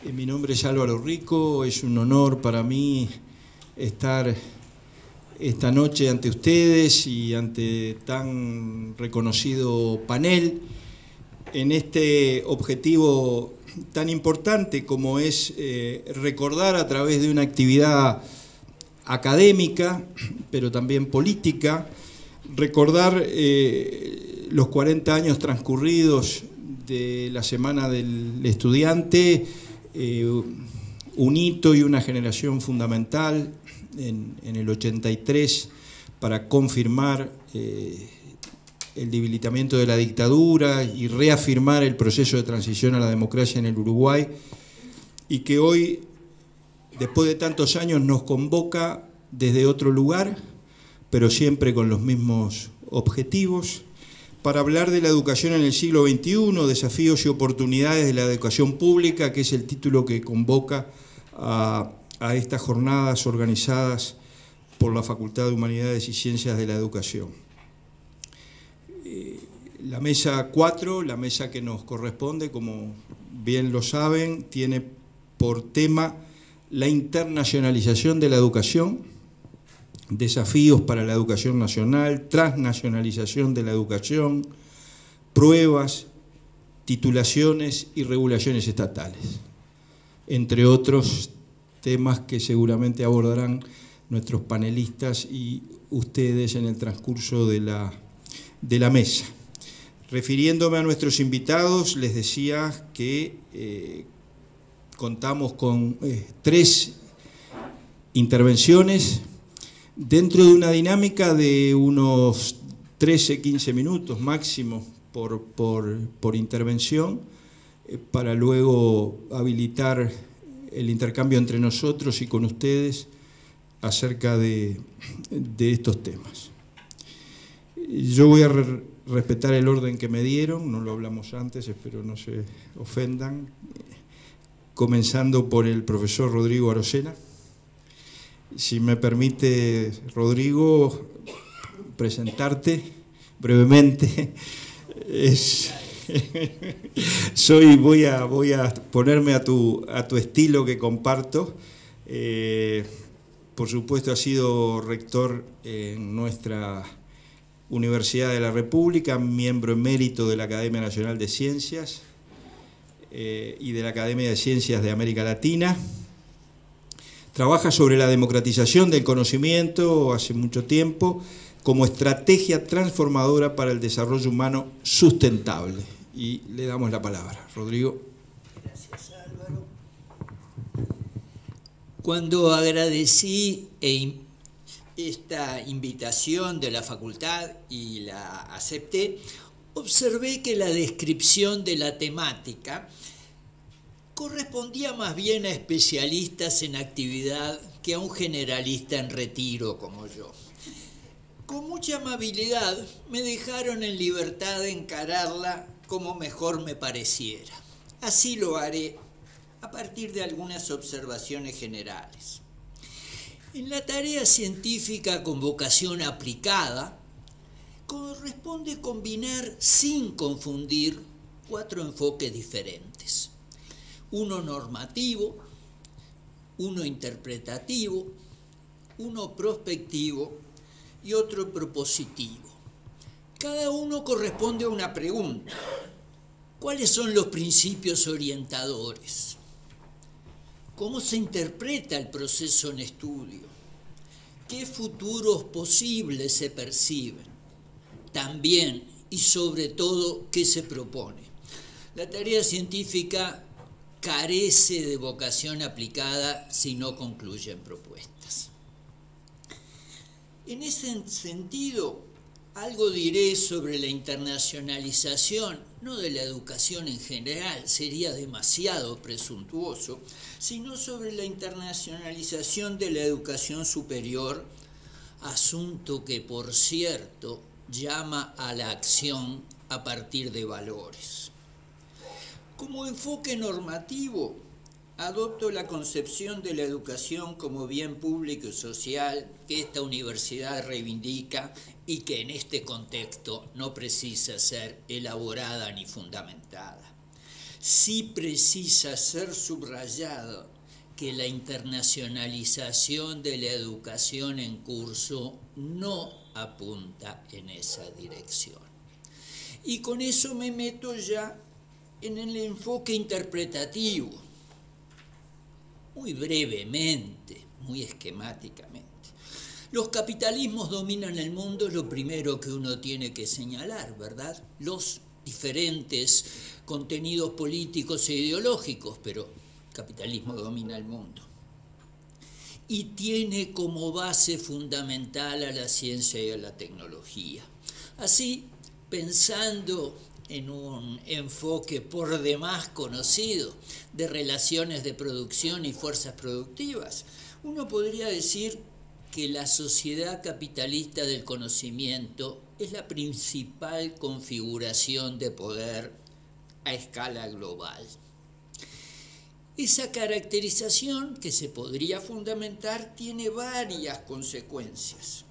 Mi nombre es Álvaro Rico, es un honor para mí estar esta noche ante ustedes y ante tan reconocido panel en este objetivo tan importante como es recordar a través de una actividad académica, pero también política, recordar los 40 años transcurridos de la Semana del Estudiante, un hito y una generación fundamental en el 83 para confirmar el debilitamiento de la dictadura y reafirmar el proceso de transición a la democracia en el Uruguay, y que hoy, después de tantos años, nos convoca desde otro lugar, pero siempre con los mismos objetivos, para hablar de la educación en el siglo XXI, desafíos y oportunidades de la educación pública, que es el título que convoca a estas jornadas organizadas por la Facultad de Humanidades y Ciencias de la Educación. La mesa 4, la mesa que nos corresponde, como bien lo saben, tiene por tema la internacionalización de la educación, desafíos para la educación nacional, transnacionalización de la educación, pruebas, titulaciones y regulaciones estatales, entre otros temas que seguramente abordarán nuestros panelistas y ustedes en el transcurso de la mesa. Refiriéndome a nuestros invitados, les decía que contamos con 3 intervenciones dentro de una dinámica de unos 13-15 minutos máximo por intervención, para luego habilitar el intercambio entre nosotros y con ustedes acerca de estos temas. Yo voy a respetar el orden que me dieron, no lo hablamos antes, espero no se ofendan, comenzando por el profesor Rodrigo Arocena. Si me permite, Rodrigo, presentarte brevemente. Voy a ponerme a tu estilo, que comparto. Por supuesto, has sido rector en nuestra Universidad de la República, miembro emérito de la Academia Nacional de Ciencias y de la Academia de Ciencias de América Latina. Trabaja sobre la democratización del conocimiento hace mucho tiempo como estrategia transformadora para el desarrollo humano sustentable. Y le damos la palabra. Rodrigo. Gracias, Álvaro. Cuando agradecí esta invitación de la facultad y la acepté, observé que la descripción de la temática correspondía más bien a especialistas en actividad que a un generalista en retiro como yo. Con mucha amabilidad me dejaron en libertad de encararla como mejor me pareciera. Así lo haré a partir de algunas observaciones generales. En la tarea científica con vocación aplicada, corresponde combinar sin confundir 4 enfoques diferentes. Uno normativo, uno interpretativo, uno prospectivo y otro propositivo. Cada uno corresponde a una pregunta. ¿Cuáles son los principios orientadores? ¿Cómo se interpreta el proceso en estudio? ¿Qué futuros posibles se perciben? También y sobre todo, ¿qué se propone? La tarea científica carece de vocación aplicada si no concluyen propuestas. En ese sentido, algo diré sobre la internacionalización, no de la educación en general, sería demasiado presuntuoso, sino sobre la internacionalización de la educación superior, asunto que, por cierto, llama a la acción a partir de valores. Como enfoque normativo, adopto la concepción de la educación como bien público y social que esta universidad reivindica y que en este contexto no precisa ser elaborada ni fundamentada. sí precisa ser subrayado que la internacionalización de la educación en curso no apunta en esa dirección. Y con eso me meto ya en el enfoque interpretativo, muy brevemente, muy esquemáticamente. Los capitalismos dominan el mundo, es lo primero que uno tiene que señalar, ¿verdad? Los diferentes contenidos políticos e ideológicos, pero el capitalismo domina el mundo. Y tiene como base fundamental a la ciencia y a la tecnología. Así, pensando en un enfoque por demás conocido de relaciones de producción y fuerzas productivas, uno podría decir que la sociedad capitalista del conocimiento es la principal configuración de poder a escala global. Esa caracterización, que se podría fundamentar, tiene varias consecuencias.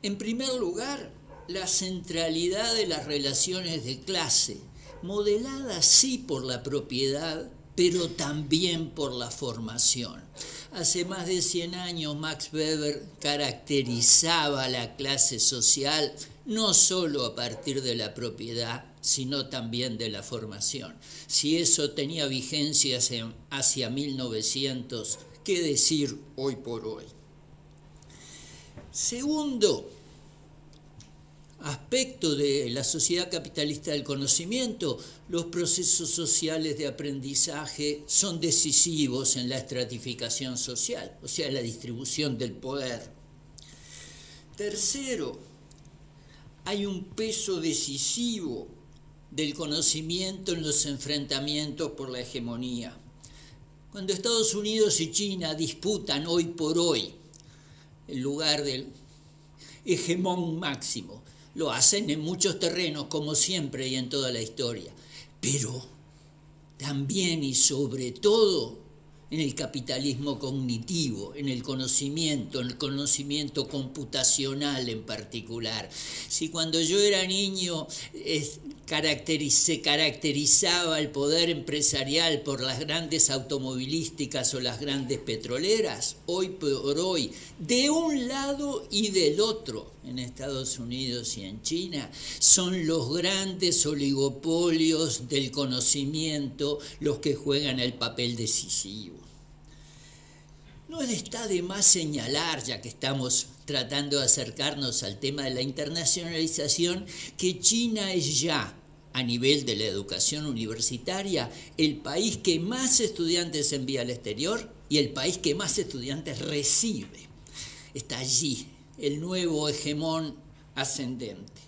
En primer lugar, la centralidad de las relaciones de clase, modelada sí por la propiedad, pero también por la formación. Hace más de 100 años Max Weber caracterizaba a la clase social no solo a partir de la propiedad, sino también de la formación. Si eso tenía vigencia hacia 1900, ¿qué decir hoy por hoy? Segundo aspecto de la sociedad capitalista del conocimiento, los procesos sociales de aprendizaje son decisivos en la estratificación social, o sea, la distribución del poder. Tercero, hay un peso decisivo del conocimiento en los enfrentamientos por la hegemonía. Cuando Estados Unidos y China disputan hoy por hoy el lugar del hegemón máximo, lo hacen en muchos terrenos, como siempre y en toda la historia, pero también y sobre todo en el capitalismo cognitivo, en el conocimiento computacional en particular. Si cuando yo era niño se caracterizaba el poder empresarial por las grandes automovilísticas o las grandes petroleras, hoy por hoy, de un lado y del otro, en Estados Unidos y en China, son los grandes oligopolios del conocimiento los que juegan el papel decisivo. No está de más señalar, ya que estamos tratando de acercarnos al tema de la internacionalización, que China es ya, a nivel de la educación universitaria, el país que más estudiantes envía al exterior y el país que más estudiantes recibe. Está allí el nuevo hegemón ascendente.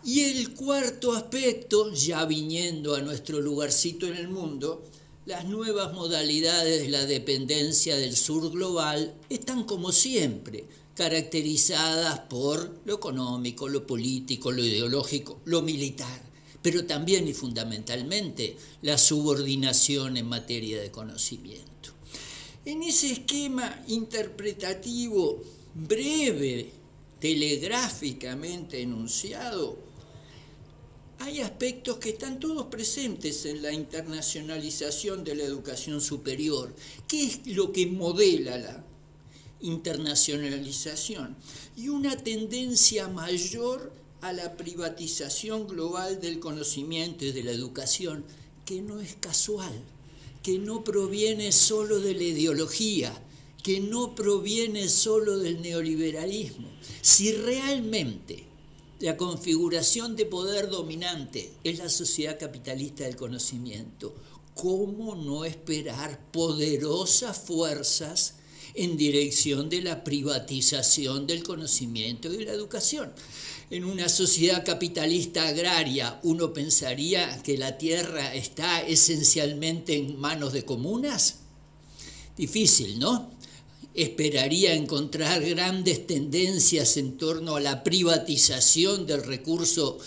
Y el cuarto aspecto, ya viniendo a nuestro lugarcito en el mundo, las nuevas modalidades de la dependencia del sur global están como siempre caracterizadas por lo económico, lo político, lo ideológico, lo militar, pero también y fundamentalmente la subordinación en materia de conocimiento. En ese esquema interpretativo breve, telegráficamente enunciado, hay aspectos que están todos presentes en la internacionalización de la educación superior. ¿Qué es lo que modela la internacionalización? Y una tendencia mayor a la privatización global del conocimiento y de la educación, que no es casual, que no proviene solo de la ideología, que no proviene solo del neoliberalismo. Si realmente la configuración de poder dominante es la sociedad capitalista del conocimiento, ¿cómo no esperar poderosas fuerzas en dirección de la privatización del conocimiento y de la educación? En una sociedad capitalista agraria, uno pensaría que la tierra está esencialmente en manos de comunas. Difícil, ¿no? Esperaría encontrar grandes tendencias en torno a la privatización del recurso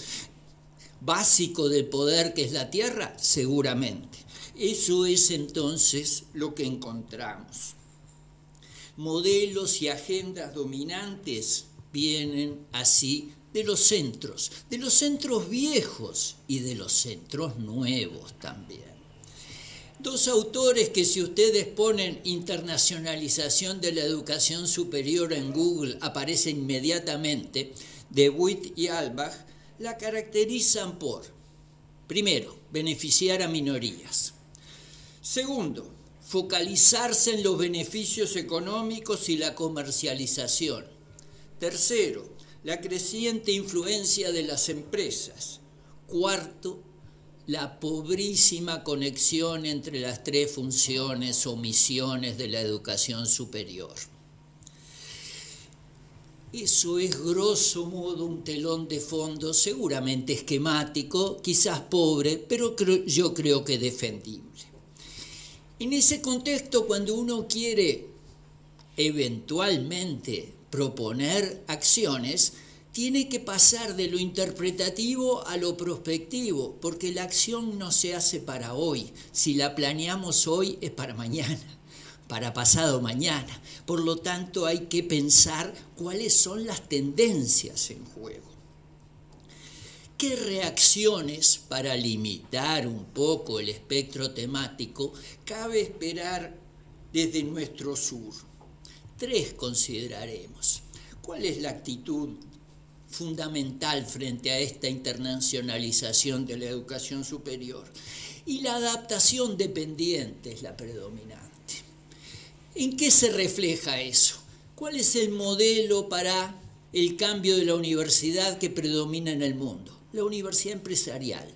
básico del poder que es la tierra, seguramente. Eso es entonces lo que encontramos. Modelos y agendas dominantes vienen así de los centros viejos y de los centros nuevos también. Dos autores que si ustedes ponen internacionalización de la educación superior en Google aparecen inmediatamente, DeWitt y Albach, la caracterizan por, primero, beneficiar a minorías. Segundo, focalizarse en los beneficios económicos y la comercialización. Tercero, la creciente influencia de las empresas. Cuarto, la pobrísima conexión entre las tres funciones o misiones de la educación superior. Eso es grosso modo un telón de fondo, seguramente esquemático, quizás pobre, pero yo creo que defendible. En ese contexto, cuando uno quiere eventualmente proponer acciones, tiene que pasar de lo interpretativo a lo prospectivo, porque la acción no se hace para hoy. Si la planeamos hoy, es para mañana, para pasado mañana. Por lo tanto, hay que pensar cuáles son las tendencias en juego. ¿Qué reacciones, para limitar un poco el espectro temático, cabe esperar desde nuestro sur? Tres consideraremos. ¿Cuál es la actitud fundamental frente a esta internacionalización de la educación superior? Y la adaptación dependiente es la predominante. ¿En qué se refleja eso? ¿Cuál es el modelo para el cambio de la universidad que predomina en el mundo? La universidad empresarial.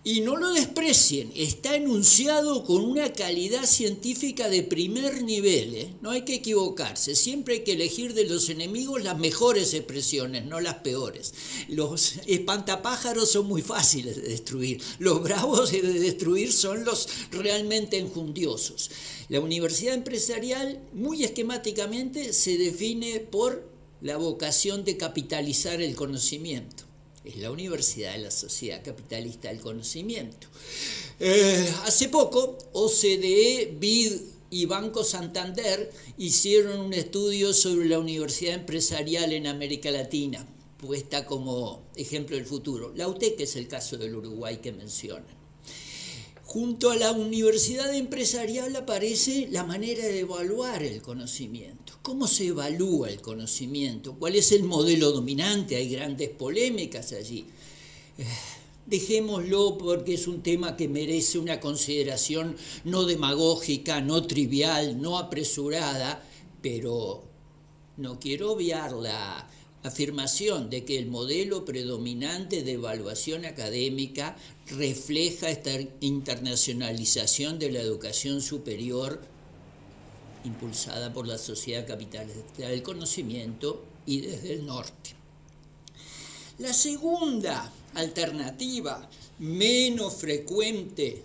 Y no lo desprecien, está enunciado con una calidad científica de primer nivel, no hay que equivocarse, siempre hay que elegir de los enemigos las mejores expresiones, no las peores. Los espantapájaros son muy fáciles de destruir, los bravos de destruir son los realmente enjundiosos. La universidad empresarial, muy esquemáticamente, se define por la vocación de capitalizar el conocimiento. Es la universidad de la sociedad capitalista del conocimiento. Hace poco, OCDE, BID y Banco Santander hicieron un estudio sobre la universidad empresarial en América Latina, puesta como ejemplo del futuro. La UTEC es el caso del Uruguay que mencionan. Junto a la universidad empresarial aparece la manera de evaluar el conocimiento. ¿Cómo se evalúa el conocimiento? ¿Cuál es el modelo dominante? Hay grandes polémicas allí. Dejémoslo porque es un tema que merece una consideración no demagógica, no trivial, no apresurada, pero no quiero obviar la afirmación de que el modelo predominante de evaluación académica refleja esta internacionalización de la educación superior impulsada por la sociedad capitalista del conocimiento y desde el norte. La segunda alternativa, menos frecuente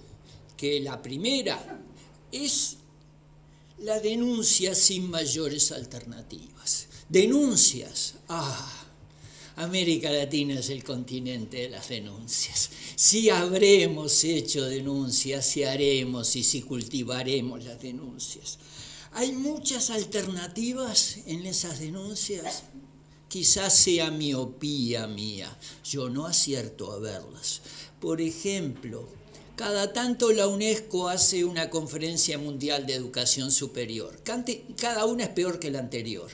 que la primera, es la denuncia sin mayores alternativas. Denuncias. América Latina es el continente de las denuncias. Si habremos hecho denuncias, si haremos y si cultivaremos las denuncias. Hay muchas alternativas en esas denuncias. Quizás sea miopía mía, yo no acierto a verlas. Por ejemplo, cada tanto la UNESCO hace una conferencia mundial de educación superior. Cada una es peor que la anterior.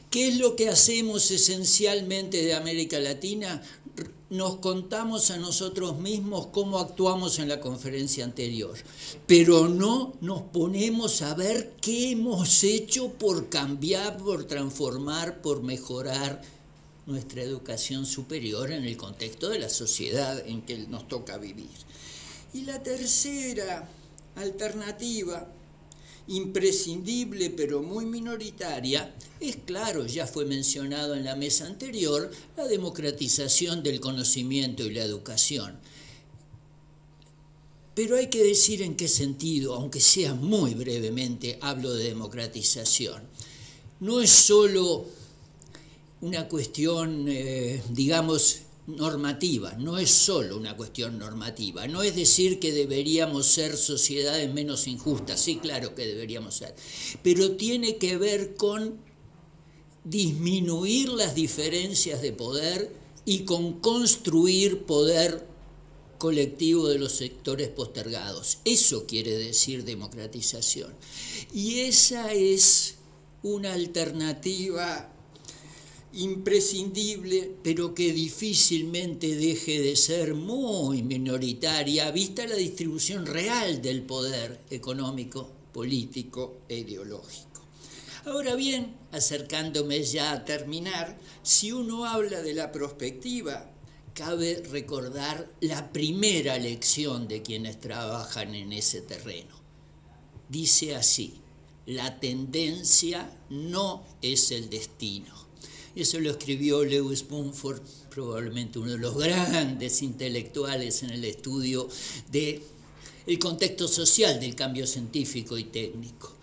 ¿Qué es lo que hacemos esencialmente de América Latina? Nos contamos a nosotros mismos cómo actuamos en la conferencia anterior, pero no nos ponemos a ver qué hemos hecho por cambiar, por transformar, por mejorar nuestra educación superior en el contexto de la sociedad en que nos toca vivir. Y la tercera alternativa, imprescindible pero muy minoritaria, es claro, ya fue mencionado en la mesa anterior, la democratización del conocimiento y la educación. Pero hay que decir en qué sentido, aunque sea muy brevemente, hablo de democratización. No es solo una cuestión, digamos, normativa, no es solo una cuestión normativa, no es decir que deberíamos ser sociedades menos injustas, sí, claro que deberíamos ser, pero tiene que ver con disminuir las diferencias de poder y con construir poder colectivo de los sectores postergados. Eso quiere decir democratización. Y esa es una alternativa imprescindible, pero que difícilmente deje de ser muy minoritaria, vista la distribución real del poder económico, político e ideológico. Ahora bien, acercándome ya a terminar, si uno habla de la prospectiva, cabe recordar la primera lección de quienes trabajan en ese terreno. Dice así: la tendencia no es el destino. Eso lo escribió Lewis Mumford, probablemente uno de los grandes intelectuales en el estudio del contexto social del cambio científico y técnico.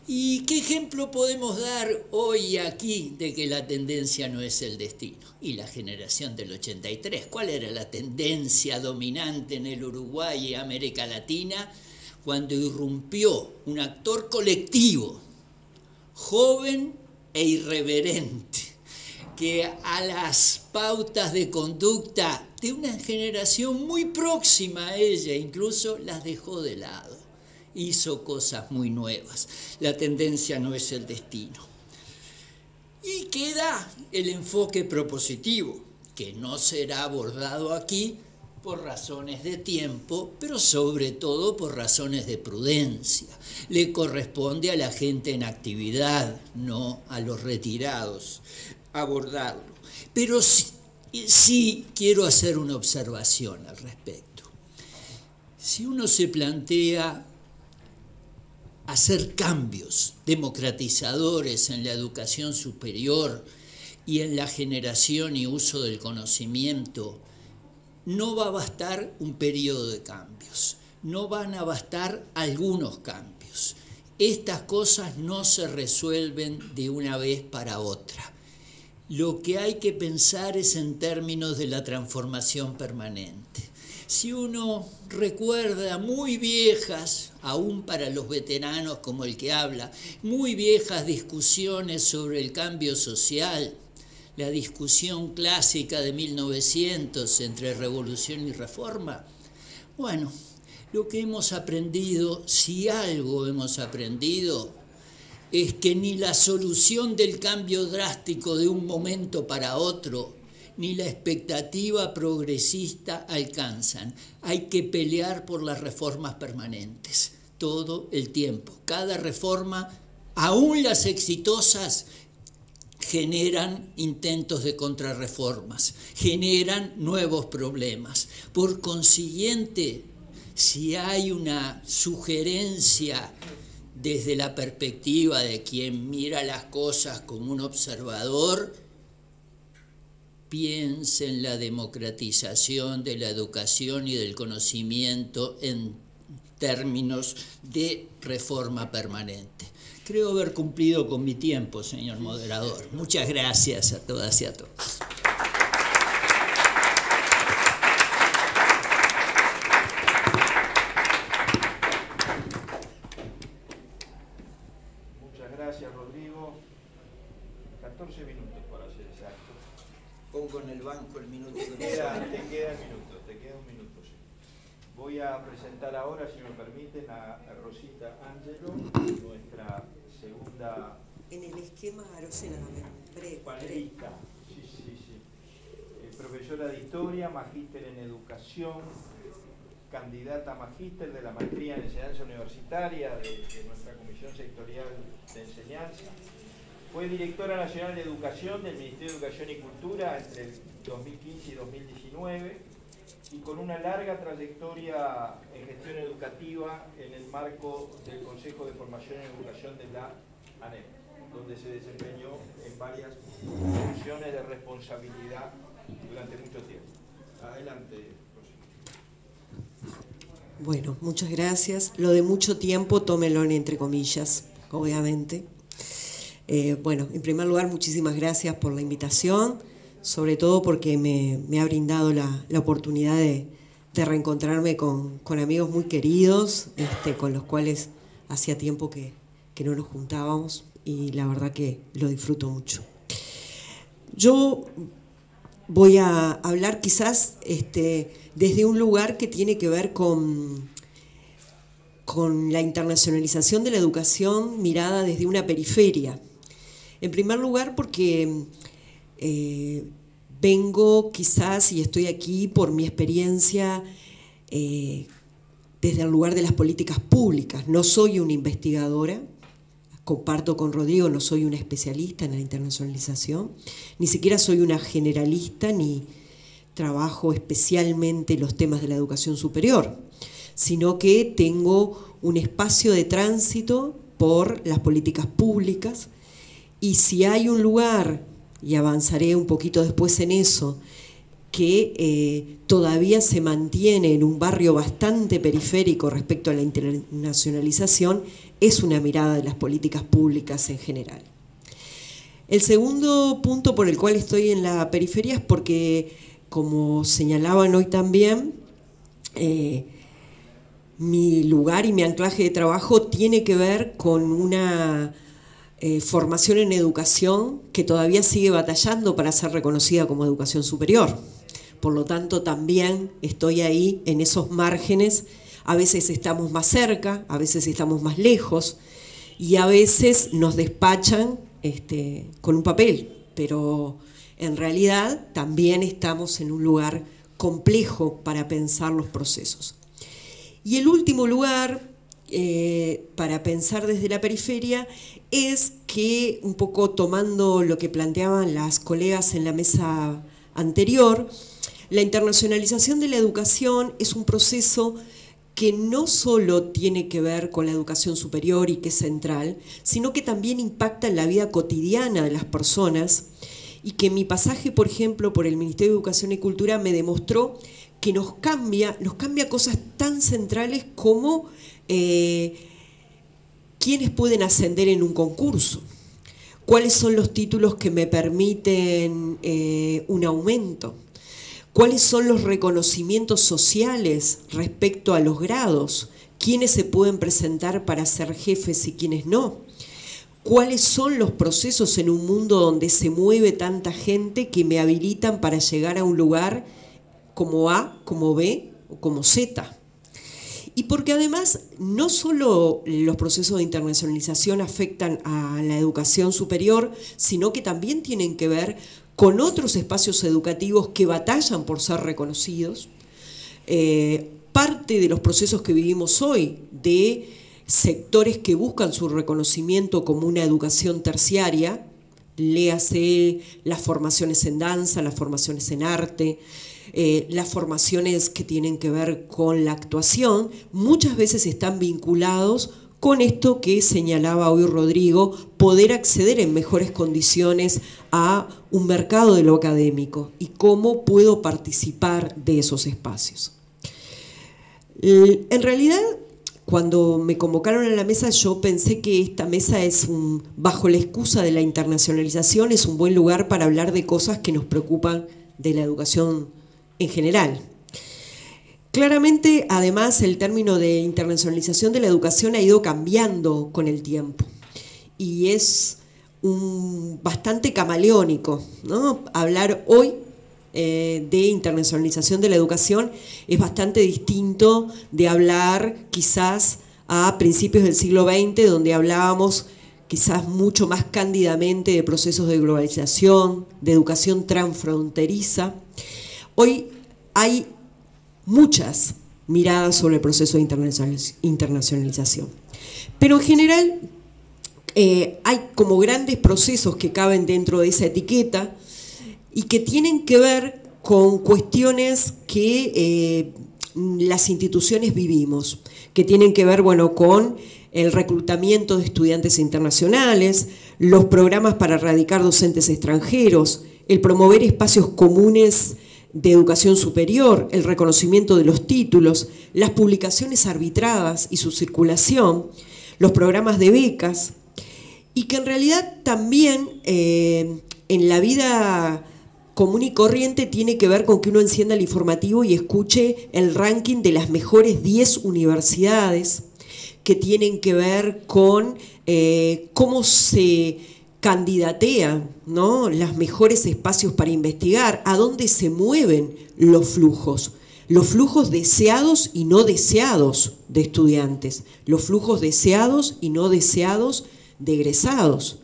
¿Y qué ejemplo podemos dar hoy aquí de que la tendencia no es el destino? Y la generación del 83, ¿cuál era la tendencia dominante en el Uruguay y América Latina cuando irrumpió un actor colectivo, joven e irreverente, que a las pautas de conducta de una generación muy próxima a ella incluso las dejó de lado? Hizo cosas muy nuevas. La tendencia no es el destino. Y queda el enfoque propositivo, que no será abordado aquí por razones de tiempo, pero sobre todo por razones de prudencia. Le corresponde a la gente en actividad, no a los retirados, abordarlo. Pero sí quiero hacer una observación al respecto. Si uno se plantea hacer cambios democratizadores en la educación superior y en la generación y uso del conocimiento, no va a bastar un periodo de cambios, no van a bastar algunos cambios. Estas cosas no se resuelven de una vez para otra. Lo que hay que pensar es en términos de la transformación permanente. Si uno recuerda muy viejas, aún para los veteranos como el que habla, muy viejas discusiones sobre el cambio social, la discusión clásica de 1900 entre revolución y reforma, bueno, lo que hemos aprendido, si algo hemos aprendido, es que ni la solución del cambio drástico de un momento para otro, ni la expectativa progresista alcanzan. Hay que pelear por las reformas permanentes, todo el tiempo. Cada reforma, aún las exitosas, generan intentos de contrarreformas, generan nuevos problemas. Por consiguiente, si hay una sugerencia desde la perspectiva de quien mira las cosas como un observador, piense en la democratización de la educación y del conocimiento en términos de reforma permanente. Creo haber cumplido con mi tiempo, señor moderador. Muchas gracias a todas y a todos. Muchas gracias, Rodrigo. 14 minutos para ser exacto. Pongo en el banco el minuto que te queda un minuto, sí. Voy a presentar ahora, si me permiten, a Rosita Angelo, nuestra segunda... En el esquema Arocena también, panelista. Sí. Profesora de Historia, magíster en Educación, candidata a magíster de la maestría en Enseñanza Universitaria de nuestra Comisión Sectorial de Enseñanza. Fue directora nacional de Educación del Ministerio de Educación y Cultura entre el 2015 y 2019 y con una larga trayectoria en gestión educativa en el marco del Consejo de Formación en Educación de la ANEP, donde se desempeñó en varias funciones de responsabilidad durante mucho tiempo. Adelante, Rosita. Bueno, muchas gracias. Lo de mucho tiempo, tómelo entre comillas, obviamente. Bueno, en primer lugar, muchísimas gracias por la invitación, sobre todo porque me ha brindado la oportunidad de reencontrarme con amigos muy queridos, con los cuales hacía tiempo que no nos juntábamos y la verdad que lo disfruto mucho. Yo voy a hablar quizás desde un lugar que tiene que ver con la internacionalización de la educación mirada desde una periferia. En primer lugar porque vengo quizás y estoy aquí por mi experiencia desde el lugar de las políticas públicas. No soy una investigadora, comparto con Rodrigo, no soy una especialista en la internacionalización, ni siquiera soy una generalista ni trabajo especialmente los temas de la educación superior, sino que tengo un espacio de tránsito por las políticas públicas, y si hay un lugar, y avanzaré un poquito después en eso, que todavía se mantiene en un barrio bastante periférico respecto a la internacionalización, es una mirada de las políticas públicas en general. El segundo punto por el cual estoy en la periferia es porque, como señalaban hoy también, mi lugar y mi anclaje de trabajo tiene que ver con una formación en educación que todavía sigue batallando para ser reconocida como educación superior. Por lo tanto, también estoy ahí en esos márgenes. A veces estamos más cerca, a veces estamos más lejos, y a veces nos despachan con un papel, pero en realidad también estamos en un lugar complejo para pensar los procesos. Y el último lugar para pensar desde la periferia es que, un poco tomando lo que planteaban las colegas en la mesa anterior, la internacionalización de la educación es un proceso que no solo tiene que ver con la educación superior y que es central, sino que también impacta en la vida cotidiana de las personas, y que mi pasaje, por ejemplo, por el Ministerio de Educación y Cultura me demostró que nos cambia cosas tan centrales como quiénes pueden ascender en un concurso, cuáles son los títulos que me permiten un aumento, cuáles son los reconocimientos sociales respecto a los grados, quiénes se pueden presentar para ser jefes y quiénes no, cuáles son los procesos en un mundo donde se mueve tanta gente que me habilitan para llegar a un lugar como A, como B o como Z. Y porque además no solo los procesos de internacionalización afectan a la educación superior, sino que también tienen que ver con otros espacios educativos que batallan por ser reconocidos. Parte de los procesos que vivimos hoy de sectores que buscan su reconocimiento como una educación terciaria, léase las formaciones en danza, las formaciones en arte, las formaciones que tienen que ver con la actuación, muchas veces están vinculados con esto que señalaba hoy Rodrigo, poder acceder en mejores condiciones a un mercado de lo académico y cómo puedo participar de esos espacios. En realidad, cuando me convocaron a la mesa, yo pensé que esta mesa es bajo la excusa de la internacionalización, es un buen lugar para hablar de cosas que nos preocupan de la educación en general. Claramente, además, el término de internacionalización de la educación ha ido cambiando con el tiempo y es bastante camaleónico, ¿no? Hablar hoy de internacionalización de la educación es bastante distinto de hablar quizás a principios del siglo XX, donde hablábamos quizás mucho más cándidamente de procesos de globalización, de educación transfronteriza. Hoy hay muchas miradas sobre el proceso de internacionalización, pero en general hay como grandes procesos que caben dentro de esa etiqueta y que tienen que ver con cuestiones que las instituciones vivimos, que tienen que ver, bueno, con el reclutamiento de estudiantes internacionales, los programas para erradicar docentes extranjeros, el promover espacios comunes de educación superior, el reconocimiento de los títulos, las publicaciones arbitradas y su circulación, los programas de becas, y que en realidad también en la vida común y corriente tiene que ver con que uno encienda el informativo y escuche el ranking de las mejores 10 universidades, que tienen que ver con cómo se candidatea, ¿no?, los mejores espacios para investigar, a dónde se mueven los flujos deseados y no deseados de estudiantes, los flujos deseados y no deseados de egresados,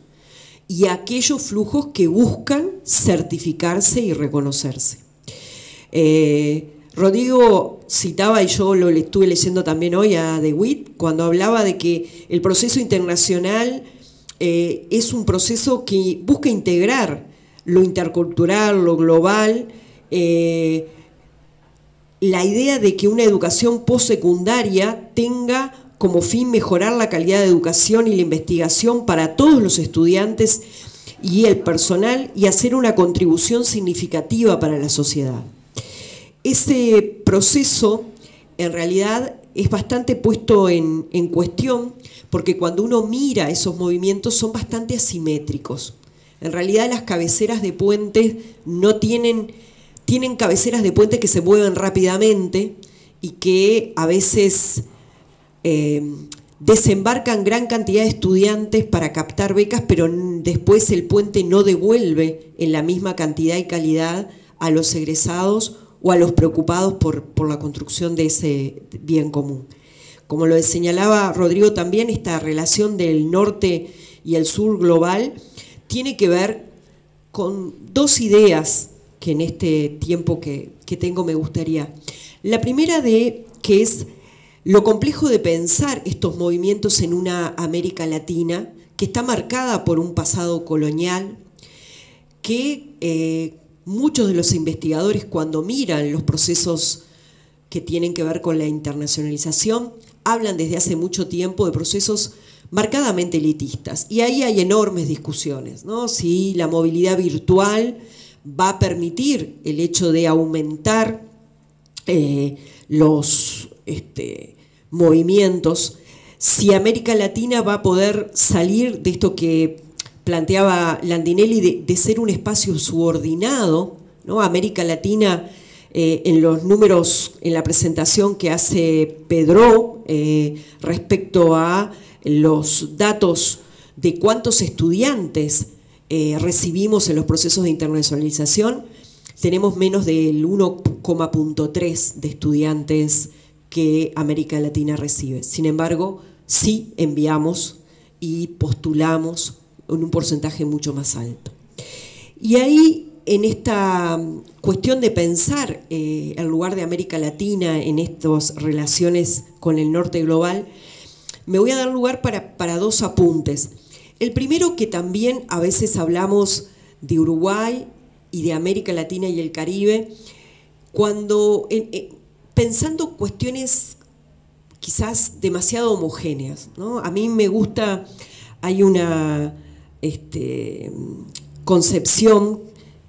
y aquellos flujos que buscan certificarse y reconocerse. Rodrigo citaba, y yo lo estuve leyendo también hoy a DeWitt, cuando hablaba de que el proceso internacional es un proceso que busca integrar lo intercultural, lo global, la idea de que una educación postsecundaria tenga como fin mejorar la calidad de educación y la investigación para todos los estudiantes y el personal y hacer una contribución significativa para la sociedad. Ese proceso en realidad es bastante puesto en cuestión, porque cuando uno mira esos movimientos son bastante asimétricos. En realidad las cabeceras de puentes no tienen cabeceras de puentes que se mueven rápidamente y que a veces desembarcan gran cantidad de estudiantes para captar becas, pero después el puente no devuelve en la misma cantidad y calidad a los egresados o a los preocupados por la construcción de ese bien común. Como lo señalaba Rodrigo también, esta relación del norte y el sur global tiene que ver con dos ideas que en este tiempo que tengo me gustaría. La primera que es lo complejo de pensar estos movimientos en una América Latina que está marcada por un pasado colonial, que muchos de los investigadores cuando miran los procesos que tienen que ver con la internacionalización hablan desde hace mucho tiempo de procesos marcadamente elitistas. Y ahí hay enormes discusiones, ¿no? Si la movilidad virtual va a permitir el hecho de aumentar los movimientos, si América Latina va a poder salir de esto que planteaba Landinelli de ser un espacio subordinado, ¿no? América Latina, en los números, en la presentación que hace Pedro respecto a los datos de cuántos estudiantes recibimos en los procesos de internacionalización, tenemos menos del 1,3 de estudiantes que América Latina recibe. Sin embargo, sí enviamos y postulamos en un porcentaje mucho más alto. Y ahí, en esta cuestión de pensar el lugar de América Latina en estas relaciones con el norte global, me voy a dar lugar para dos apuntes. El primero, que también a veces hablamos de Uruguay y de América Latina y el Caribe, cuando pensando cuestiones quizás demasiado homogéneas, ¿no? A mí me gusta, hay una concepción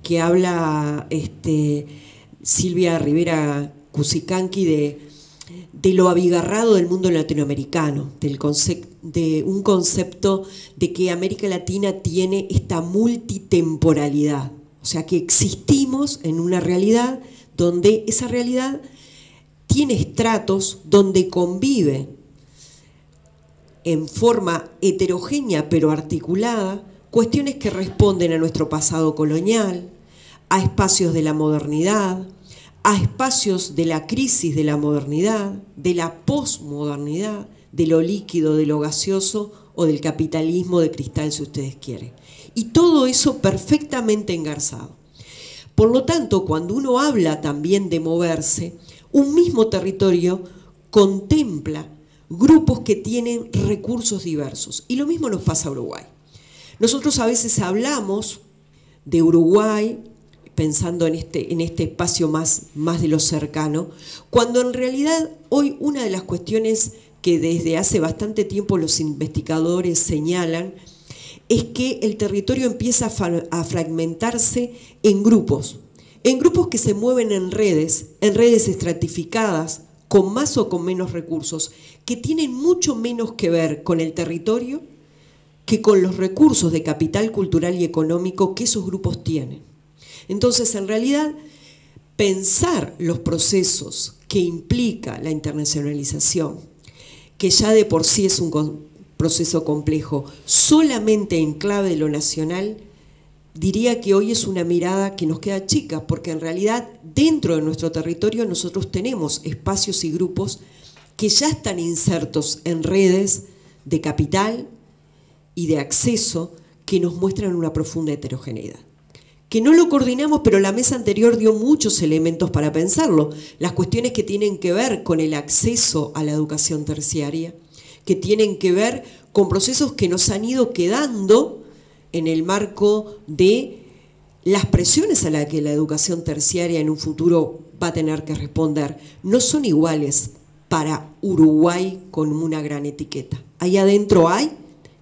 que habla Silvia Rivera Cusicanqui de lo abigarrado del mundo latinoamericano, de un concepto de que América Latina tiene esta multitemporalidad, o sea que existimos en una realidad donde esa realidad tiene estratos, donde convive en forma heterogénea pero articulada cuestiones que responden a nuestro pasado colonial, a espacios de la modernidad, a espacios de la crisis de la modernidad, de la posmodernidad, de lo líquido, de lo gaseoso o del capitalismo de cristal, si ustedes quieren. Y todo eso perfectamente engarzado. Por lo tanto, cuando uno habla también de moverse, un mismo territorio contempla grupos que tienen recursos diversos. Y lo mismo nos pasa a Uruguay. Nosotros a veces hablamos de Uruguay pensando en este espacio más de lo cercano, cuando en realidad hoy una de las cuestiones que desde hace bastante tiempo los investigadores señalan es que el territorio empieza a fragmentarse en grupos que se mueven en redes estratificadas, con más o con menos recursos, que tienen mucho menos que ver con el territorio que con los recursos de capital cultural y económico que esos grupos tienen. Entonces, en realidad, pensar los procesos que implica la internacionalización, que ya de por sí es un proceso complejo. Solamente en clave de lo nacional, diría que hoy es una mirada que nos queda chica, porque en realidad dentro de nuestro territorio nosotros tenemos espacios y grupos que ya están insertos en redes de capital y de acceso que nos muestran una profunda heterogeneidad. Que no lo coordinamos, pero la mesa anterior dio muchos elementos para pensarlo. Las cuestiones que tienen que ver con el acceso a la educación terciaria, que tienen que ver con procesos que nos han ido quedando en el marco de las presiones a las que la educación terciaria en un futuro va a tener que responder. No son iguales para Uruguay con una gran etiqueta. Ahí adentro hay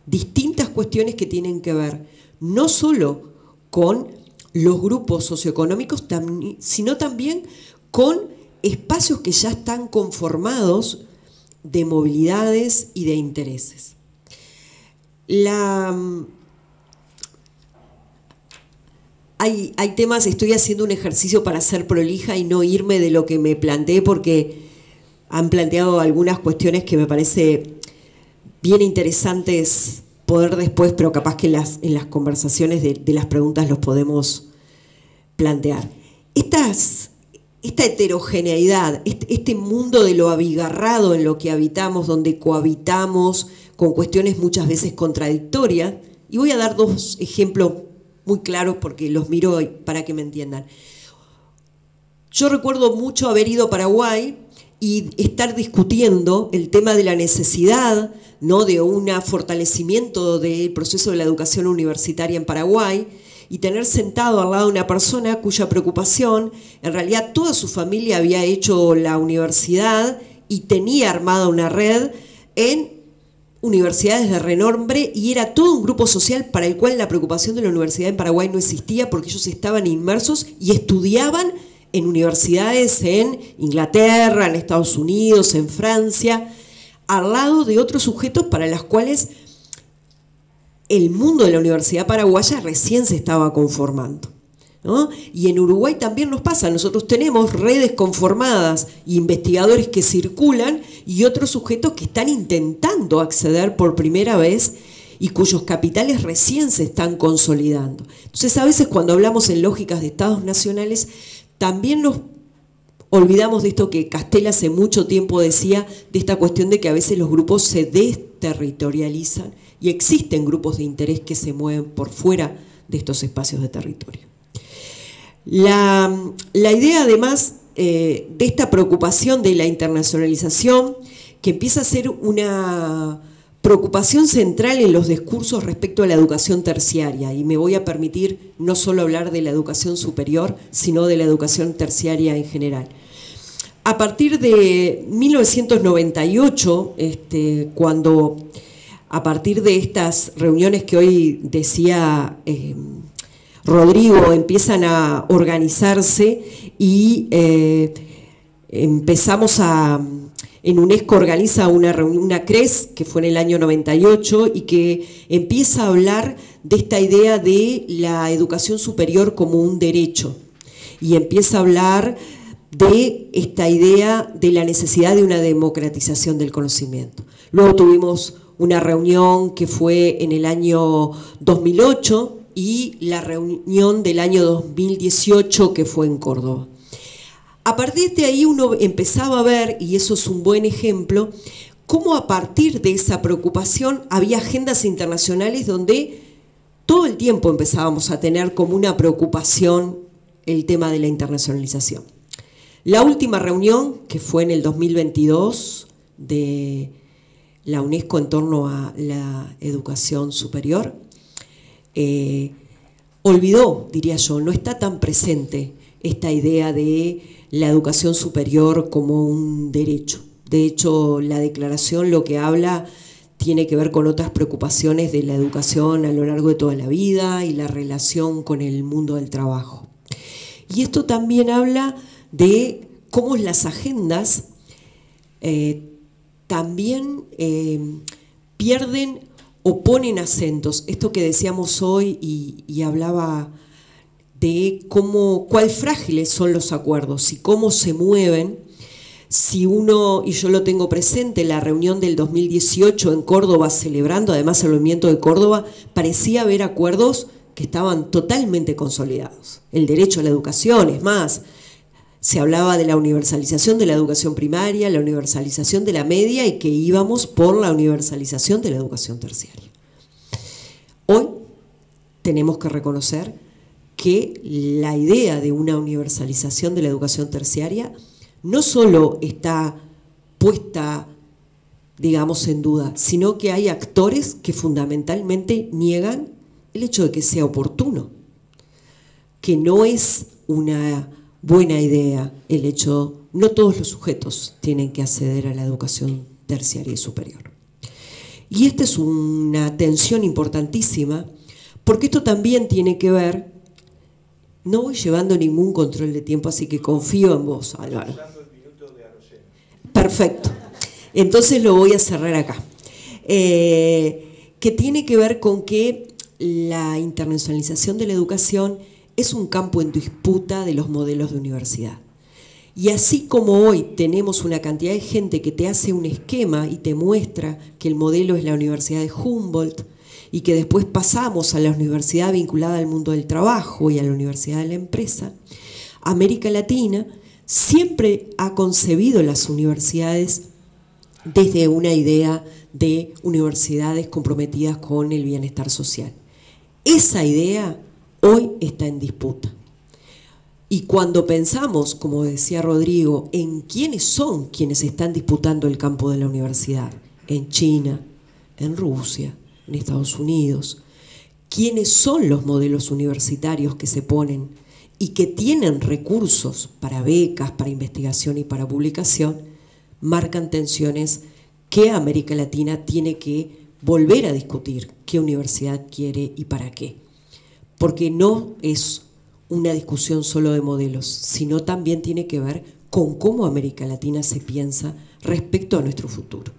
distintas cuestiones que tienen que ver no solo con los grupos socioeconómicos, sino también con espacios que ya están conformados de movilidades y de intereses. Hay temas, estoy haciendo un ejercicio para ser prolija y no irme de lo que me planteé, porque han planteado algunas cuestiones que me parece bien interesantes poder después, pero capaz que en las conversaciones de las preguntas los podemos plantear. Esta heterogeneidad, este mundo de lo abigarrado en lo que habitamos, donde cohabitamos con cuestiones muchas veces contradictorias, y voy a dar dos ejemplos muy claros porque los miro para que me entiendan. Yo recuerdo mucho haber ido a Paraguay y estar discutiendo el tema de la necesidad, ¿no?, de un fortalecimiento del proceso de la educación universitaria en Paraguay, y tener sentado al lado de una persona cuya preocupación, en realidad toda su familia había hecho la universidad y tenía armada una red en universidades de renombre, y era todo un grupo social para el cual la preocupación de la universidad en Paraguay no existía, porque ellos estaban inmersos y estudiaban en universidades en Inglaterra, en Estados Unidos, en Francia, al lado de otros sujetos para los cuales el mundo de la universidad paraguaya recién se estaba conformando, ¿no? Y en Uruguay también nos pasa, nosotros tenemos redes conformadas, investigadores que circulan y otros sujetos que están intentando acceder por primera vez y cuyos capitales recién se están consolidando. Entonces, a veces cuando hablamos en lógicas de estados nacionales, también nos olvidamos de esto que Castel hace mucho tiempo decía, de esta cuestión de que a veces los grupos se desterritorializan y existen grupos de interés que se mueven por fuera de estos espacios de territorio. La idea, además, de esta preocupación de la internacionalización, que empieza a ser una preocupación central en los discursos respecto a la educación terciaria, y me voy a permitir no solo hablar de la educación superior, sino de la educación terciaria en general. A partir de 1998, cuando a partir de estas reuniones que hoy decía Rodrigo, empiezan a organizarse y empezamos en UNESCO organiza una CRES, que fue en el año 98, y que empieza a hablar de esta idea de la educación superior como un derecho, y empieza a hablar de esta idea de la necesidad de una democratización del conocimiento. Luego tuvimos una reunión que fue en el año 2008 y la reunión del año 2018 que fue en Córdoba. A partir de ahí uno empezaba a ver, y eso es un buen ejemplo, cómo a partir de esa preocupación había agendas internacionales donde todo el tiempo empezábamos a tener como una preocupación el tema de la internacionalización. La última reunión, que fue en el 2022, de la UNESCO en torno a la educación superior, olvidó, diría yo, no está tan presente esta idea de la educación superior como un derecho. De hecho, la declaración lo que habla tiene que ver con otras preocupaciones de la educación a lo largo de toda la vida y la relación con el mundo del trabajo. Y esto también habla de cómo las agendas también pierden o ponen acentos. Esto que decíamos hoy y hablaba de cuál frágiles son los acuerdos y cómo se mueven, Si uno, y yo lo tengo presente, la reunión del 2018 en Córdoba, celebrando además el movimiento de Córdoba, parecía haber acuerdos que estaban totalmente consolidados. El derecho a la educación, es más, se hablaba de la universalización de la educación primaria, la universalización de la media y que íbamos por la universalización de la educación terciaria. Hoy tenemos que reconocer que la idea de una universalización de la educación terciaria no solo está puesta, digamos, en duda, sino que hay actores que fundamentalmente niegan el hecho de que sea oportuno, que no es una buena idea el hecho, no todos los sujetos tienen que acceder a la educación terciaria y superior. Y esta es una tensión importantísima, porque esto también tiene que ver, no voy llevando ningún control de tiempo, así que confío en vos, Álvaro. Perfecto. Entonces lo voy a cerrar acá. Que tiene que ver con que la internacionalización de la educación es un campo en disputa de los modelos de universidad. Y así como hoy tenemos una cantidad de gente que te hace un esquema y te muestra que el modelo es la Universidad de Humboldt y que después pasamos a la universidad vinculada al mundo del trabajo y a la universidad de la empresa, América Latina siempre ha concebido las universidades desde una idea de universidades comprometidas con el bienestar social. Esa idea hoy está en disputa. Y cuando pensamos, como decía Rodrigo, en quiénes son quienes están disputando el campo de la universidad, en China, en Rusia, en Estados Unidos, quiénes son los modelos universitarios que se ponen y que tienen recursos para becas, para investigación y para publicación, marcan tensiones que América Latina tiene que volver a discutir qué universidad quiere y para qué. Porque no es una discusión solo de modelos, sino también tiene que ver con cómo América Latina se piensa respecto a nuestro futuro.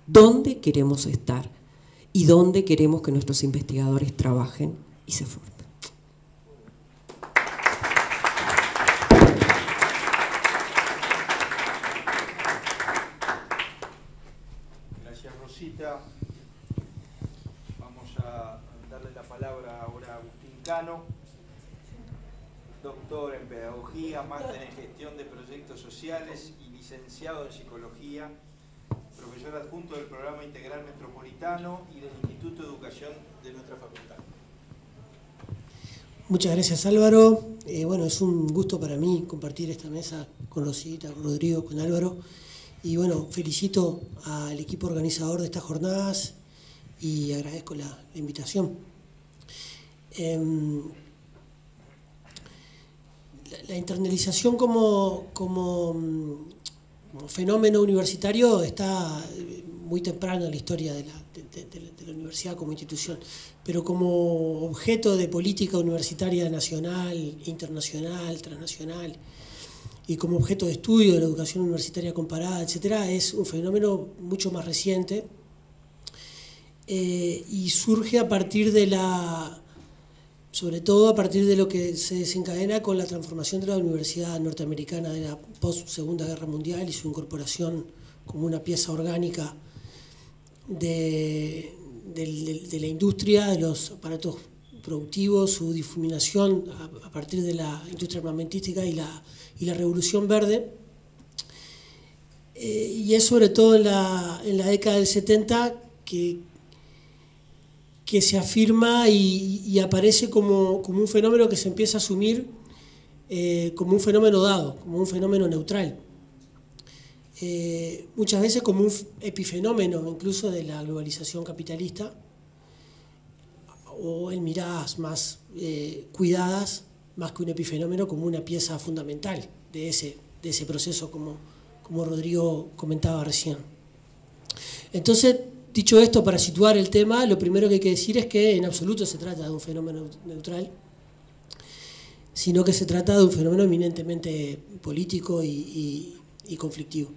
¿Dónde queremos estar? ¿Y dónde queremos que nuestros investigadores trabajen y se formen? Gracias, Rosita. Vamos a darle la palabra ahora a Agustín Cano, doctor en Pedagogía, máster en Gestión de Proyectos Sociales y licenciado en Psicología, profesor adjunto del Programa Integral Metropolitano y del Instituto de Educación de nuestra facultad. Muchas gracias, Álvaro. Bueno, es un gusto para mí compartir esta mesa con Rosita, con Rodrigo, con Álvaro. Y bueno, felicito al equipo organizador de estas jornadas y agradezco la invitación. La internalización como fenómeno universitario está muy temprano en la historia de la universidad como institución, pero como objeto de política universitaria nacional, internacional, transnacional, y como objeto de estudio de la educación universitaria comparada, etcétera, es un fenómeno mucho más reciente y surge a partir de sobre todo a partir de lo que se desencadena con la transformación de la Universidad Norteamericana de la post-Segunda Guerra Mundial y su incorporación como una pieza orgánica de la industria, de los aparatos productivos, su difuminación a partir de la industria armamentística y la Revolución Verde. Y es sobre todo en la década del 70 que se afirma y aparece como un fenómeno que se empieza a asumir como un fenómeno dado, como un fenómeno neutral. Muchas veces como un epifenómeno incluso de la globalización capitalista, o en miradas más cuidadas, más que un epifenómeno, como una pieza fundamental de ese proceso, como Rodrigo comentaba recién. Entonces, dicho esto, para situar el tema, lo primero que hay que decir es que en absoluto se trata de un fenómeno neutral, sino que se trata de un fenómeno eminentemente político y conflictivo.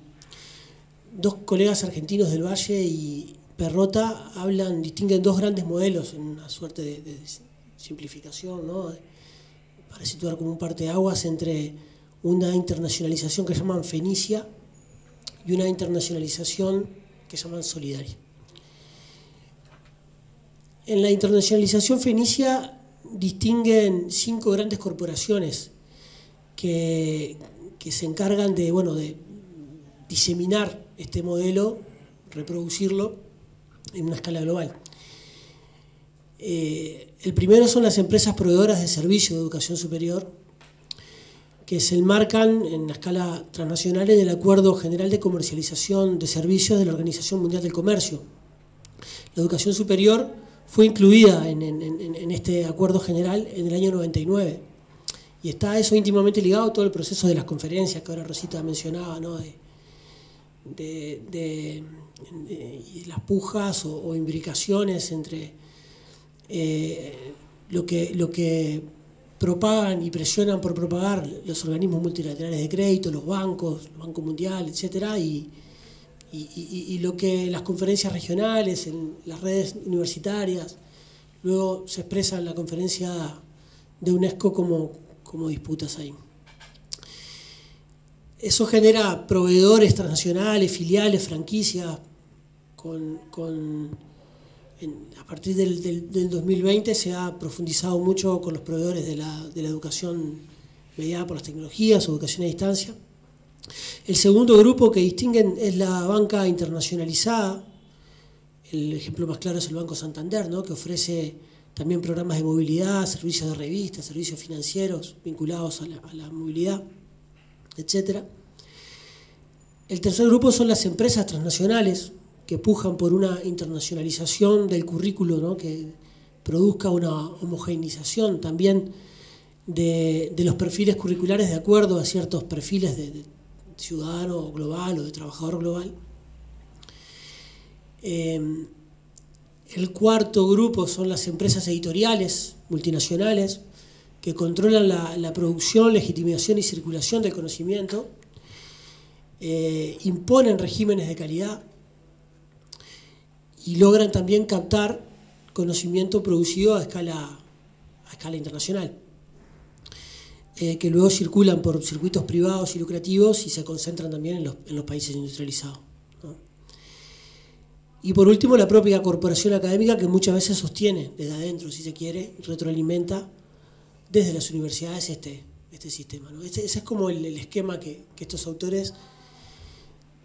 Dos colegas argentinos del Valle y Perrota distinguen dos grandes modelos en una suerte de simplificación, ¿no? Para situar como un parteaguas entre una internacionalización que llaman fenicia y una internacionalización que llaman solidaria. En la internacionalización fenicia distinguen 5 grandes corporaciones que se encargan de, bueno, de diseminar este modelo, reproducirlo en una escala global. El primero son las empresas proveedoras de servicios de educación superior, que se enmarcan en la escala transnacional en el Acuerdo General de Comercialización de Servicios de la Organización Mundial del Comercio. La educación superior fue incluida en este acuerdo general en el año 99 y está eso íntimamente ligado a todo el proceso de las conferencias que ahora Rosita mencionaba, ¿no? de las pujas o imbricaciones entre lo que propagan y presionan por propagar los organismos multilaterales de crédito, los bancos, el Banco Mundial, etcétera, y lo que las conferencias regionales, en las redes universitarias, luego se expresa en la conferencia de UNESCO como disputas ahí. Eso genera proveedores transnacionales, filiales, franquicias, a partir del 2020 se ha profundizado mucho con los proveedores de la educación mediada por las tecnologías, educación a distancia. El segundo grupo que distinguen es la banca internacionalizada. El ejemplo más claro es el Banco Santander, ¿no? Que ofrece también programas de movilidad, servicios de revistas, servicios financieros vinculados a la movilidad, etc. El tercer grupo son las empresas transnacionales que pujan por una internacionalización del currículo, ¿no? Que produzca una homogeneización también de los perfiles curriculares de acuerdo a ciertos perfiles de ciudadano global o de trabajador global. El cuarto grupo son las empresas editoriales multinacionales que controlan la producción, legitimación y circulación del conocimiento, imponen regímenes de calidad y logran también captar conocimiento producido a escala internacional, que luego circulan por circuitos privados y lucrativos y se concentran también en los países industrializados, ¿no? Y por último, la propia corporación académica que muchas veces sostiene desde adentro, si se quiere, y retroalimenta desde las universidades este sistema, ¿no? Ese es como el esquema que estos autores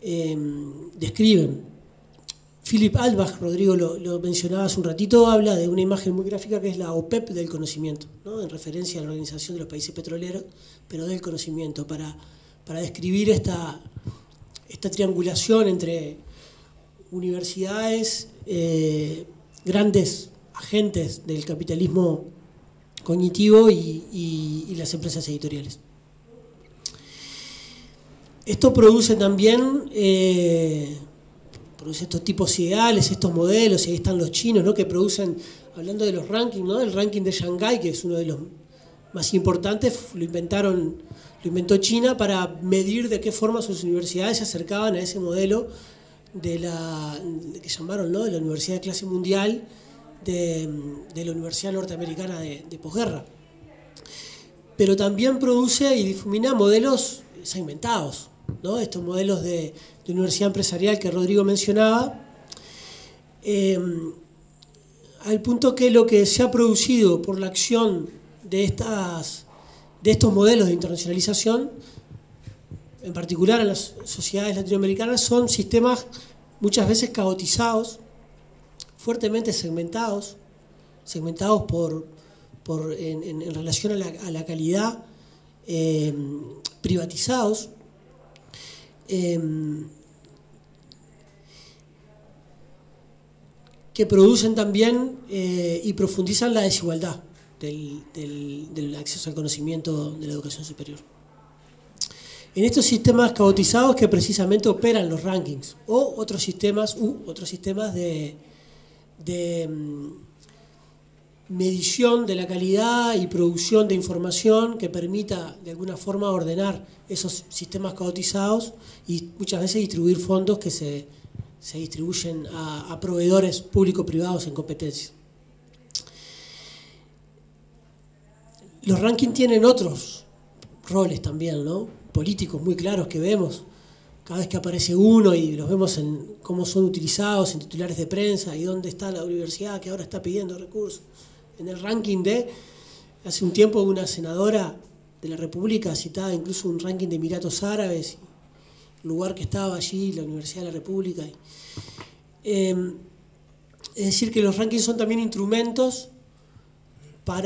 describen. Philip Albach, Rodrigo lo mencionaba hace un ratito, habla de una imagen muy gráfica que es la OPEP del conocimiento, ¿no? En referencia a la Organización de los Países Petroleros, pero del conocimiento, para describir esta triangulación entre universidades, grandes agentes del capitalismo cognitivo y las empresas editoriales. Esto produce también estos tipos ideales, estos modelos, y ahí están los chinos, ¿no? Que producen, hablando de los rankings, ¿no? El ranking de Shanghái, que es uno de los más importantes, lo inventó China para medir de qué forma sus universidades se acercaban a ese modelo que llamaron, ¿no? De la Universidad de Clase Mundial, de la Universidad Norteamericana de posguerra. Pero también produce y difumina modelos segmentados, ¿no? Estos modelos de universidad empresarial que Rodrigo mencionaba, al punto que lo que se ha producido por la acción de estos modelos de internacionalización, en particular en las sociedades latinoamericanas, son sistemas muchas veces caotizados, fuertemente segmentados en relación a la calidad, privatizados, que producen también y profundizan la desigualdad del acceso al conocimiento de la educación superior. En estos sistemas caotizados que precisamente operan los rankings o otros sistemas de medición de la calidad y producción de información que permita de alguna forma ordenar esos sistemas caotizados y muchas veces distribuir fondos que se distribuyen a proveedores público-privados en competencia. Los rankings tienen otros roles también, ¿no? Políticos muy claros que vemos, cada vez que aparece uno y los vemos en cómo son utilizados en titulares de prensa y dónde está la universidad que ahora está pidiendo recursos. En el ranking hace un tiempo una senadora de la República citaba incluso un ranking de Emiratos Árabes, el lugar que estaba allí, la Universidad de la República. Es decir, que los rankings son también instrumentos por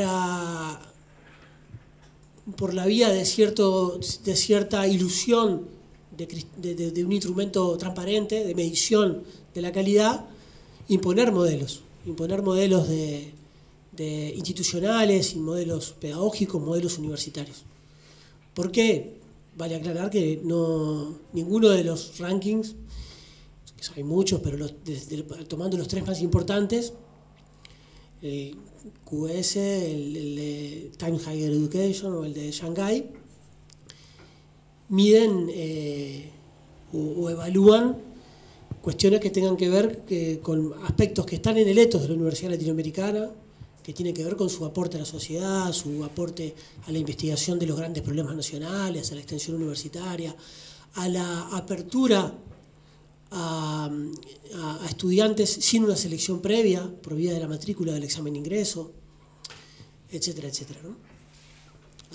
la vía de cierta ilusión de un instrumento transparente, de medición de la calidad, imponer modelos de institucionales y modelos pedagógicos, modelos universitarios. ¿Por qué? Vale aclarar que ninguno de los rankings, que hay muchos, pero tomando los 3 más importantes, el QS, el de Time Higher Education o el de Shanghai, miden o evalúan cuestiones que tengan que ver con aspectos que están en el ethos de la Universidad Latinoamericana, que tienen que ver con su aporte a la sociedad, su aporte a la investigación de los grandes problemas nacionales, a la extensión universitaria, a la apertura a estudiantes sin una selección previa, por vía de la matrícula del examen de ingreso, etcétera, etcétera, ¿no?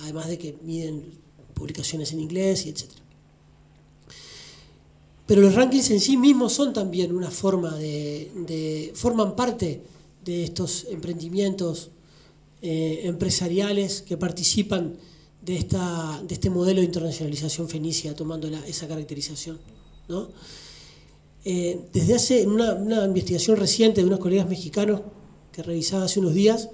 Además de que miden publicaciones en inglés y etcétera. Pero los rankings en sí mismos son también una forma forman parte de estos emprendimientos empresariales que participan de este modelo de internacionalización fenicia, tomando esa caracterización, ¿no? Desde hace una investigación reciente de unos colegas mexicanos que revisaba hace unos días,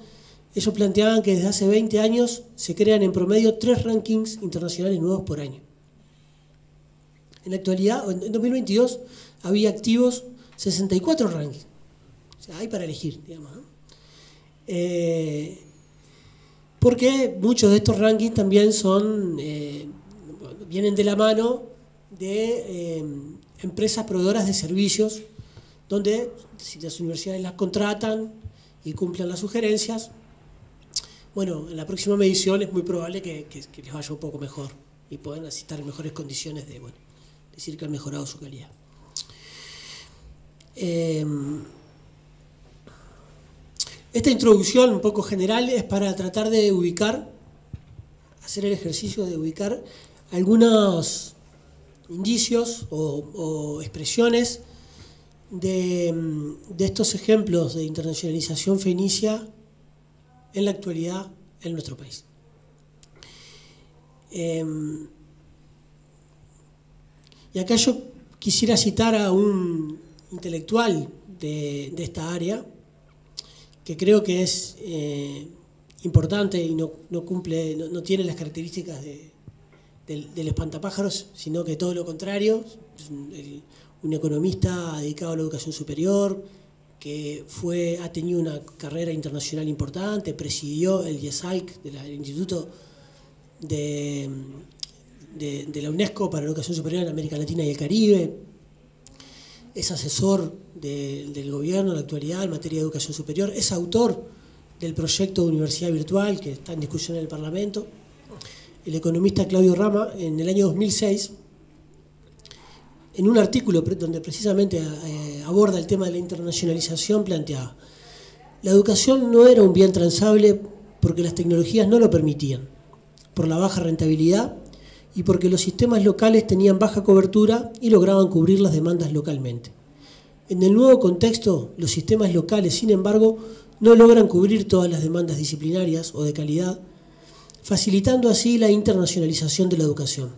ellos planteaban que desde hace 20 años se crean en promedio 3 rankings internacionales nuevos por año. En la actualidad, en 2022, había activos 64 rankings. O sea, hay para elegir, digamos, ¿no? Porque muchos de estos rankings también vienen de la mano de empresas proveedoras de servicios, donde si las universidades las contratan y cumplen las sugerencias, bueno, en la próxima medición es muy probable que les vaya un poco mejor y puedan estar en mejores condiciones de decir que han mejorado su calidad. Esta introducción un poco general es para tratar de hacer el ejercicio de ubicar algunos indicios o expresiones de estos ejemplos de internacionalización fenicia en la actualidad en nuestro país. Y acá yo quisiera citar a un intelectual de esta área, que creo que es importante y no tiene las características del espantapájaros, sino que todo lo contrario. Es un economista dedicado a la educación superior, que ha tenido una carrera internacional importante, presidió el IESALC, el Instituto de la UNESCO para la Educación Superior en América Latina y el Caribe, es asesor del gobierno en la actualidad en materia de educación superior, es autor del proyecto de universidad virtual que está en discusión en el Parlamento. El economista Claudio Rama, en el año 2006, en un artículo donde precisamente aborda el tema de la internacionalización, planteaba: la educación no era un bien transable porque las tecnologías no lo permitían, por la baja rentabilidad y porque los sistemas locales tenían baja cobertura y lograban cubrir las demandas localmente. En el nuevo contexto, los sistemas locales, sin embargo, no logran cubrir todas las demandas disciplinarias o de calidad, facilitando así la internacionalización de la educación.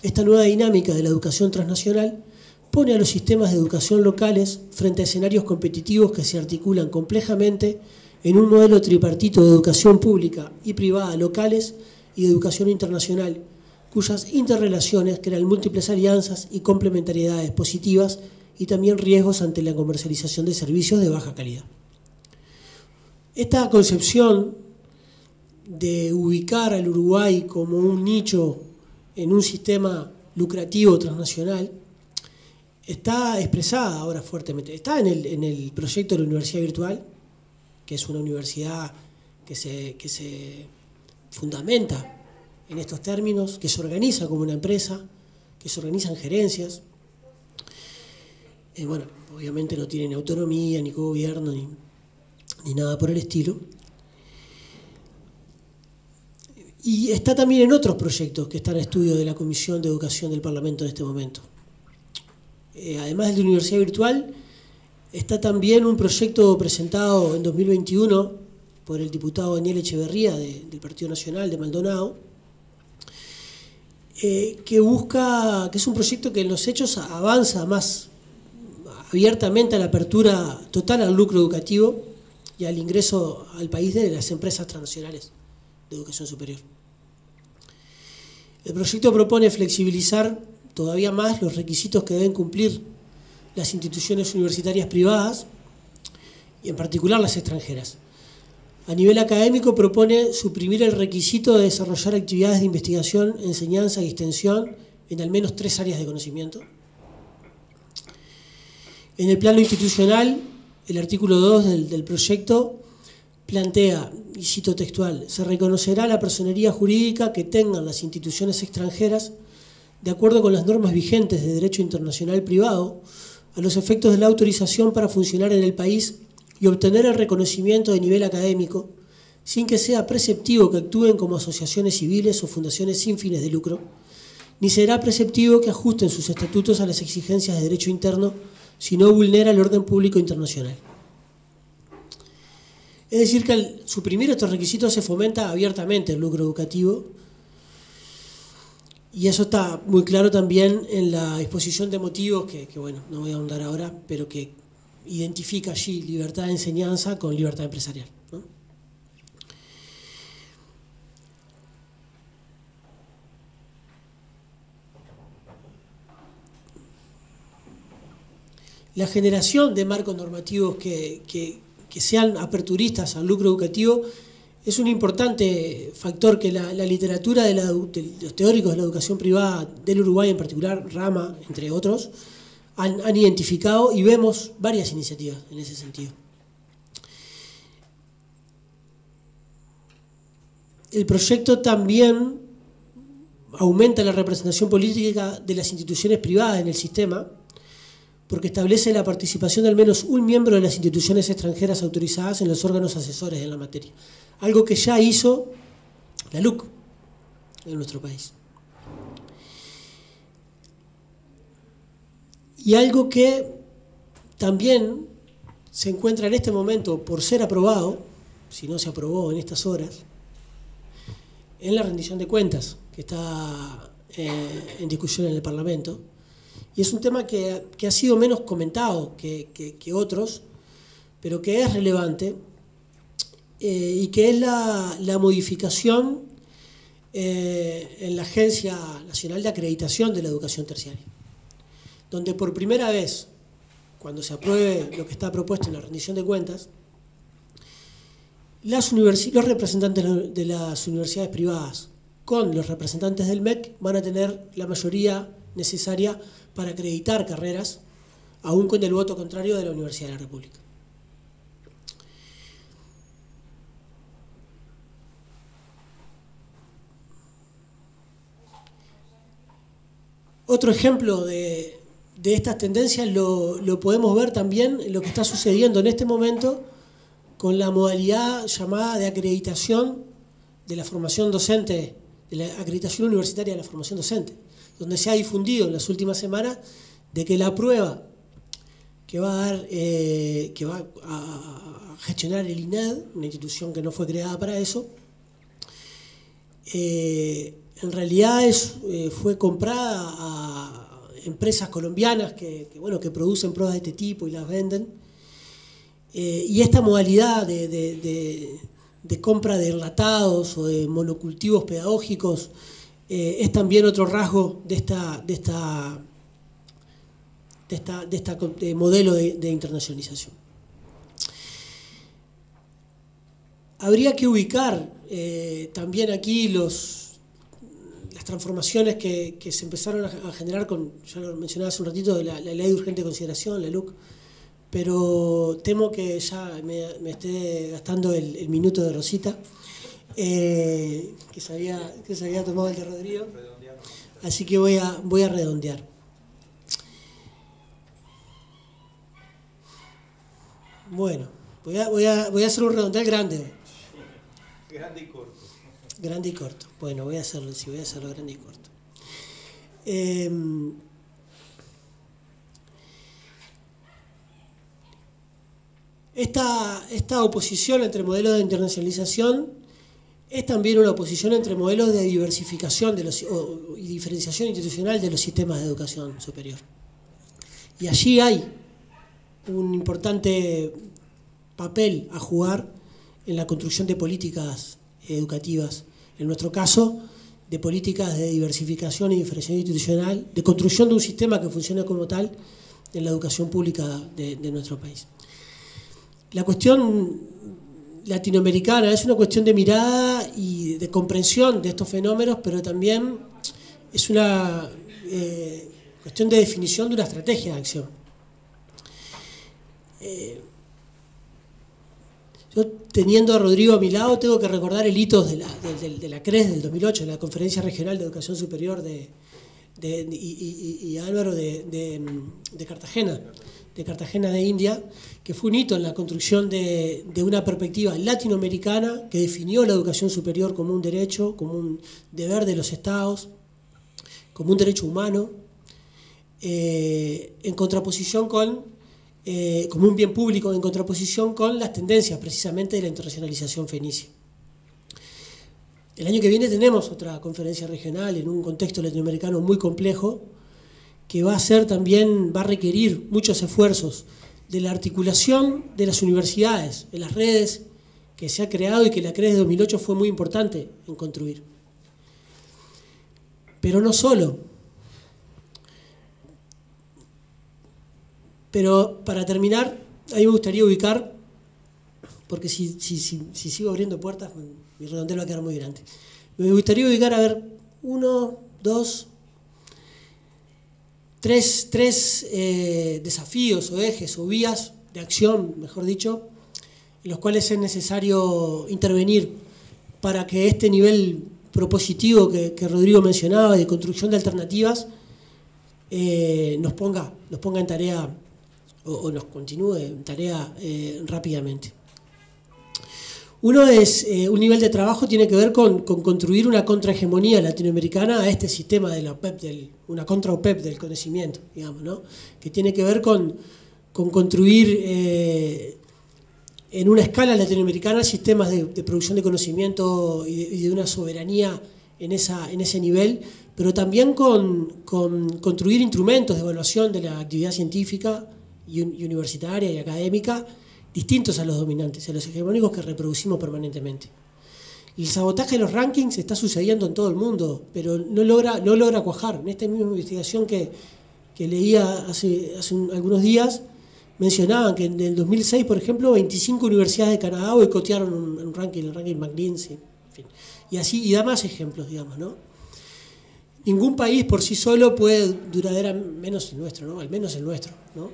Esta nueva dinámica de la educación transnacional pone a los sistemas de educación locales frente a escenarios competitivos que se articulan complejamente en un modelo tripartito de educación pública y privada locales y de educación internacional, cuyas interrelaciones crean múltiples alianzas y complementariedades positivas y también riesgos ante la comercialización de servicios de baja calidad. Esta concepción de ubicar al Uruguay como un nicho en un sistema lucrativo transnacional está expresada ahora fuertemente. Está en el proyecto de la Universidad Virtual, que es una universidad que se fundamenta en estos términos, que se organiza como una empresa, que se organiza en gerencias, Bueno, obviamente no tiene ni autonomía, ni gobierno, ni nada por el estilo. Y está también en otros proyectos que están en estudio de la Comisión de Educación del Parlamento en este momento. Además del de Universidad Virtual, está también un proyecto presentado en 2021 por el diputado Daniel Echeverría del Partido Nacional de Maldonado, que es un proyecto que en los hechos avanza más abiertamente a la apertura total al lucro educativo y al ingreso al país de las empresas transnacionales de educación superior. El proyecto propone flexibilizar todavía más los requisitos que deben cumplir las instituciones universitarias privadas y en particular las extranjeras. A nivel académico propone suprimir el requisito de desarrollar actividades de investigación, enseñanza y extensión en al menos 3 áreas de conocimiento. En el plano institucional, el artículo 2 del proyecto plantea, y cito textual, se reconocerá la personería jurídica que tengan las instituciones extranjeras de acuerdo con las normas vigentes de derecho internacional privado a los efectos de la autorización para funcionar en el país y obtener el reconocimiento de nivel académico, sin que sea preceptivo que actúen como asociaciones civiles o fundaciones sin fines de lucro, ni será preceptivo que ajusten sus estatutos a las exigencias de derecho interno si no vulnera el orden público internacional. Es decir, que al suprimir estos requisitos se fomenta abiertamente el lucro educativo, y eso está muy claro también en la exposición de motivos que bueno, no voy a ahondar ahora, pero que identifica allí libertad de enseñanza con libertad empresarial, ¿no? La generación de marcos normativos que sean aperturistas al lucro educativo es un importante factor que la literatura de los teóricos de la educación privada del Uruguay, en particular Rama, entre otros, han identificado, y vemos varias iniciativas en ese sentido. El proyecto también aumenta la representación política de las instituciones privadas en el sistema, porque establece la participación de al menos un miembro de las instituciones extranjeras autorizadas en los órganos asesores en la materia. Algo que ya hizo la LUC en nuestro país. Y algo que también se encuentra en este momento por ser aprobado, si no se aprobó en estas horas, en la rendición de cuentas que está en discusión en el Parlamento. Y es un tema que ha sido menos comentado que otros, pero que es relevante, y que es la modificación en la Agencia Nacional de Acreditación de la Educación Terciaria, donde por primera vez, cuando se apruebe lo que está propuesto en la rendición de cuentas, los representantes de las universidades privadas con los representantes del MEC van a tener la mayoría necesaria para acreditar carreras, aún con el voto contrario de la Universidad de la República. Otro ejemplo de estas tendencias lo podemos ver también en lo que está sucediendo en este momento con la modalidad llamada de acreditación de la formación docente, de la acreditación universitaria de la formación docente, donde se ha difundido en las últimas semanas de que la prueba que va a gestionar el INED, una institución que no fue creada para eso, en realidad fue comprada a empresas colombianas que producen pruebas de este tipo y las venden. Y esta modalidad de compra de enlatados o de monocultivos pedagógicos es también otro rasgo de este modelo de internacionalización. Habría que ubicar también aquí las transformaciones que se empezaron a generar ya lo mencionaba hace un ratito, de la ley de urgente consideración, la LUC, pero temo que ya me esté gastando el minuto de Rosita, que se había tomado el de Rodrigo, así que voy a redondear. Bueno, voy a hacer un redondel grande. Grande y corto. Grande y corto. Bueno, voy a hacerlo grande y corto. Esta oposición entre modelos de internacionalización es también una oposición entre modelos de diversificación y diferenciación institucional de los sistemas de educación superior. Y allí hay un importante papel a jugar en la construcción de políticas educativas, en nuestro caso, de políticas de diversificación y diferenciación institucional, de construcción de un sistema que funcione como tal en la educación pública de nuestro país. La cuestión latinoamericana es una cuestión de mirada y de comprensión de estos fenómenos, pero también es una cuestión de definición de una estrategia de acción. Yo, teniendo a Rodrigo a mi lado, tengo que recordar el hito de la CRES del 2008, la Conferencia Regional de Educación Superior y Álvaro de Cartagena de India, que fue un hito en la construcción de una perspectiva latinoamericana que definió la educación superior como un derecho, como un deber de los estados, como un derecho humano, en contraposición como un bien público, en contraposición con las tendencias precisamente de la internacionalización fenicia. El año que viene tenemos otra conferencia regional en un contexto latinoamericano muy complejo, que va a requerir muchos esfuerzos de la articulación de las universidades, de las redes que se ha creado y que la CRES de 2008 fue muy importante en construir. Pero no solo. Pero para terminar, a mí me gustaría ubicar, porque si sigo abriendo puertas, mi redondel va a quedar muy grande. Me gustaría ubicar, a ver, 1, 2, 3 desafíos o ejes o vías de acción, mejor dicho, en los cuales es necesario intervenir para que este nivel propositivo que Rodrigo mencionaba de construcción de alternativas nos ponga en tarea o nos continúe en tarea rápidamente. Uno es, un nivel de trabajo tiene que ver con construir una contrahegemonía latinoamericana a este sistema de la OPEP, una contra-OPEP del conocimiento, digamos, ¿no? Que tiene que ver con construir en una escala latinoamericana sistemas de producción de conocimiento y de una soberanía en ese nivel, pero también con construir instrumentos de evaluación de la actividad científica y universitaria y académica distintos a los dominantes, a los hegemónicos que reproducimos permanentemente. El sabotaje de los rankings está sucediendo en todo el mundo, pero no logra cuajar. En esta misma investigación que leía hace algunos días, mencionaban que en el 2006, por ejemplo, 25 universidades de Canadá boicotearon un ranking, el ranking McKinsey, en fin. Y da más ejemplos, digamos, ¿no? Ningún país por sí solo puede menos el nuestro, ¿no? Al menos el nuestro, ¿no?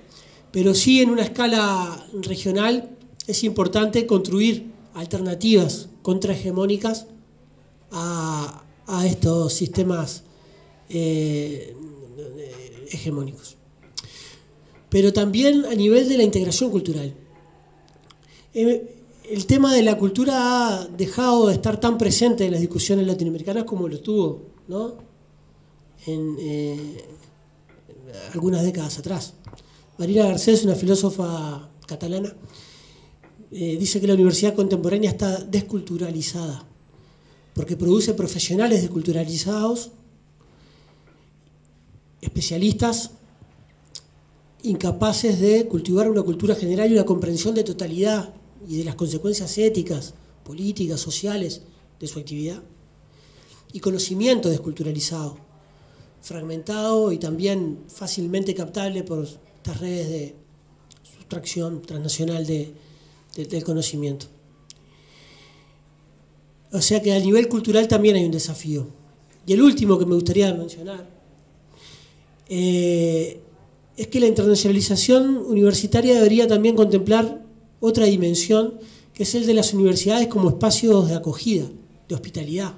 Pero sí, en una escala regional es importante construir alternativas contrahegemónicas a estos sistemas hegemónicos. Pero también a nivel de la integración cultural. El tema de la cultura ha dejado de estar tan presente en las discusiones latinoamericanas como lo estuvo, ¿no? en algunas décadas atrás. Marina Garcés, una filósofa catalana, dice que la universidad contemporánea está desculturalizada, porque produce profesionales desculturalizados, especialistas, incapaces de cultivar una cultura general y una comprensión de totalidad y de las consecuencias éticas, políticas, sociales de su actividad, y conocimiento desculturalizado, fragmentado y también fácilmente captable por estas redes de sustracción transnacional del conocimiento. O sea que a nivel cultural también hay un desafío. Y el último que me gustaría mencionar es que la internacionalización universitaria debería también contemplar otra dimensión, que es el de las universidades como espacios de acogida, de hospitalidad.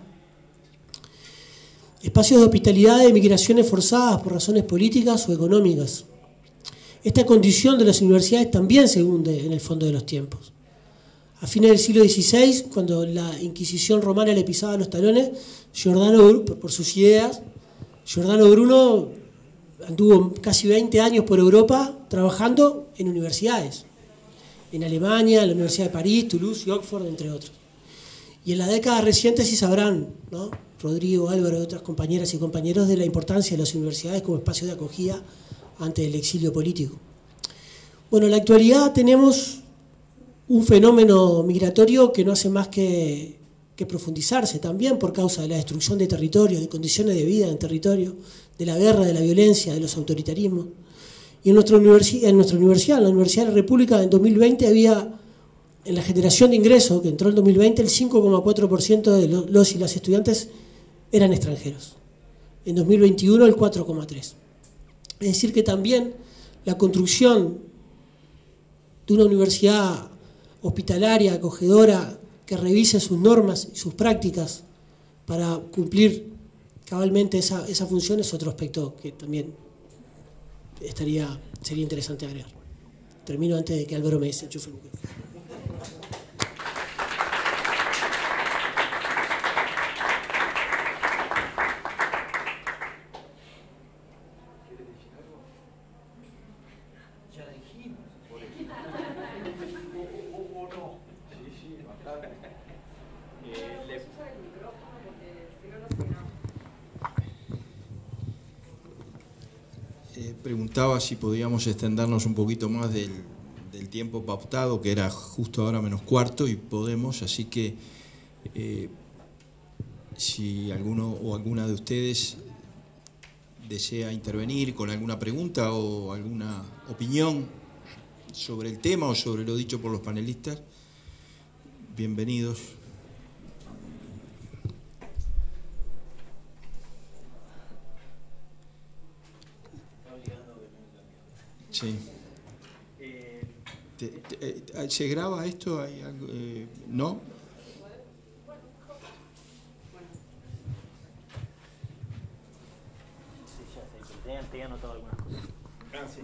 Espacios de hospitalidad de migraciones forzadas por razones políticas o económicas. esta condición de las universidades también se hunde en el fondo de los tiempos. A fines del siglo XVI, cuando la Inquisición romana le pisaba los talones, por sus ideas, Giordano Bruno anduvo casi 20 años por Europa trabajando en universidades, en Alemania, en la Universidad de París, Toulouse y Oxford, entre otros. Y en las décadas recientes sí sabrán, ¿no?, Rodrigo, Álvaro y otras compañeras y compañeros, de la importancia de las universidades como espacio de acogida ante el exilio político. Bueno, en la actualidad tenemos un fenómeno migratorio que no hace más que profundizarse también por causa de la destrucción de territorios, de condiciones de vida en territorio, de la guerra, de la violencia, de los autoritarismos. Y en nuestra universidad, en la Universidad de la República, en 2020 había, en la generación de ingreso, que entró en 2020, el 5,4% de los y las estudiantes eran extranjeros. En 2021 el 4,3%. Es decir que también la construcción de una universidad hospitalaria, acogedora, que revise sus normas y sus prácticas para cumplir cabalmente esa función es otro aspecto que también sería interesante agregar. Termino antes de que Álvaro me desenchufe el micrófono. Preguntaba si podíamos extendernos un poquito más del tiempo pautado, que era justo ahora menos cuarto, y podemos, así que si alguno o alguna de ustedes desea intervenir con alguna pregunta o alguna opinión sobre el tema o sobre lo dicho por los panelistas, bienvenidos. Sí. ¿Se graba esto? ¿Hay algo? ¿No? Te he anotado algunas cosas. Sí.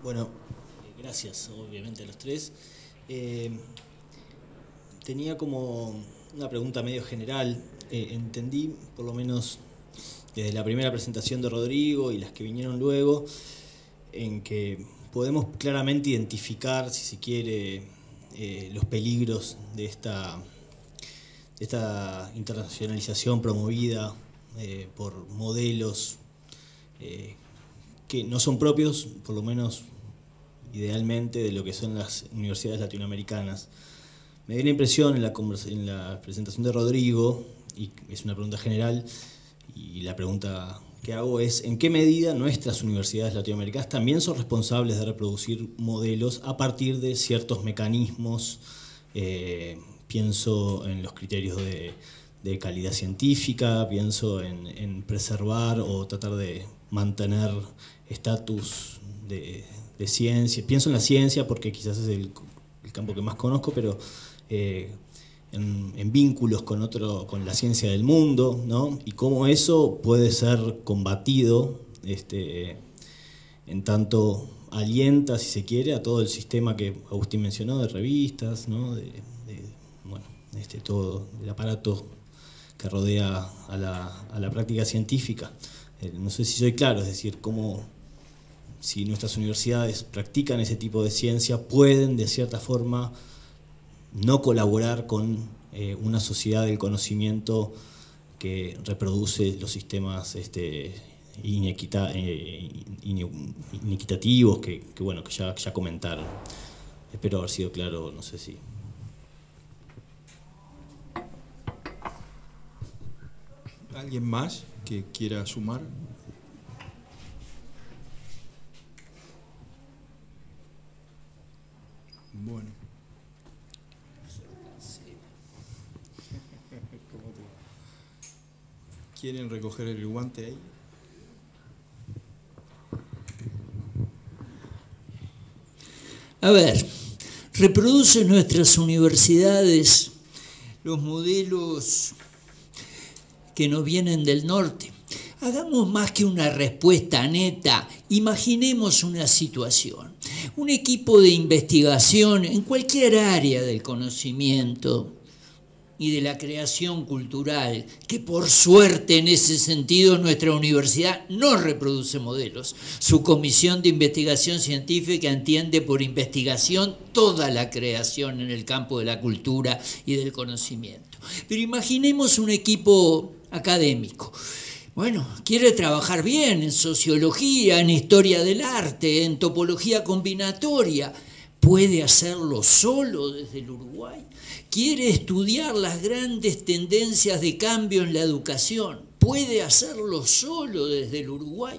Bueno, gracias obviamente a los tres. Tenía como una pregunta medio general. Entendí, por lo menos desde la primera presentación de Rodrigo y las que vinieron luego, en que podemos claramente identificar, si se quiere, los peligros de esta internacionalización promovida por modelos que no son propios, por lo menos idealmente, de lo que son las universidades latinoamericanas. Me dio la impresión en la presentación de Rodrigo, y es una pregunta general, y la pregunta que hago es: ¿en qué medida nuestras universidades latinoamericanas también son responsables de reproducir modelos a partir de ciertos mecanismos? Pienso en los criterios de calidad científica, pienso en preservar o tratar de mantener estatus de ciencia. Pienso en la ciencia porque quizás es el campo que más conozco, pero en vínculos con la ciencia del mundo, ¿no? Y cómo eso puede ser combatido, en tanto alienta, si se quiere, a todo el sistema que Agustín mencionó de revistas, ¿no? Todo el aparato que rodea a la práctica científica. No sé si soy claro, es decir, cómo, si nuestras universidades practican ese tipo de ciencia, pueden de cierta forma no colaborar con una sociedad del conocimiento que reproduce los sistemas inequitativos que ya comentaron. Espero haber sido claro, no sé si... ¿Alguien más que quiera sumar? Bueno. ¿Quieren recoger el guante ahí? A ver, reproducen nuestras universidades los modelos que nos vienen del norte. Hagamos más que una respuesta neta, imaginemos una situación. Un equipo de investigación en cualquier área del conocimiento y de la creación cultural, que por suerte en ese sentido nuestra universidad no reproduce modelos. Su comisión de investigación científica entiende por investigación toda la creación en el campo de la cultura y del conocimiento. Pero imaginemos un equipo académico. Bueno, quiere trabajar bien en sociología, en historia del arte, en topología combinatoria. ¿Puede hacerlo solo desde el Uruguay? ¿Quiere estudiar las grandes tendencias de cambio en la educación? ¿Puede hacerlo solo desde el Uruguay?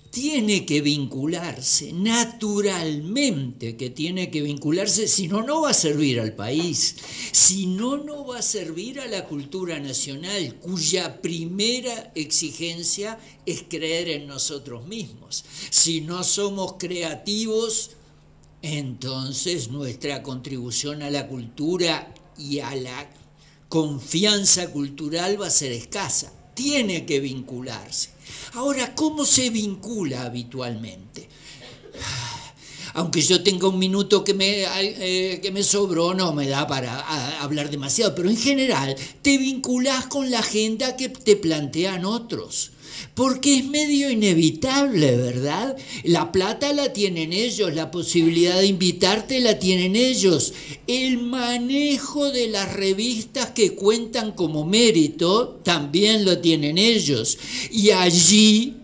Tiene que vincularse, naturalmente que tiene que vincularse, si no, no va a servir al país, si no, no va a servir a la cultura nacional, cuya primera exigencia es creer en nosotros mismos. Si no somos creativos, entonces nuestra contribución a la cultura y a la confianza cultural va a ser escasa. Tiene que vincularse. Ahora, ¿cómo se vincula habitualmente? Aunque yo tenga un minuto que me sobró, no me da para hablar demasiado, pero en general te vinculás con la agenda que te plantean otros. Porque es medio inevitable, ¿verdad? La plata la tienen ellos, la posibilidad de invitarte la tienen ellos. El manejo de las revistas que cuentan como mérito también lo tienen ellos. Y allí,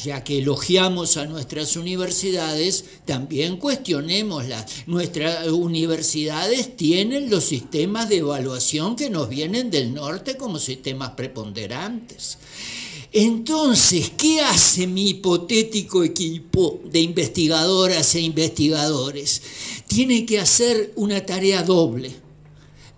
ya que elogiamos a nuestras universidades, también cuestionémoslas. Nuestras universidades tienen los sistemas de evaluación que nos vienen del norte como sistemas preponderantes. Entonces, ¿qué hace mi hipotético equipo de investigadoras e investigadores? Tiene que hacer una tarea doble.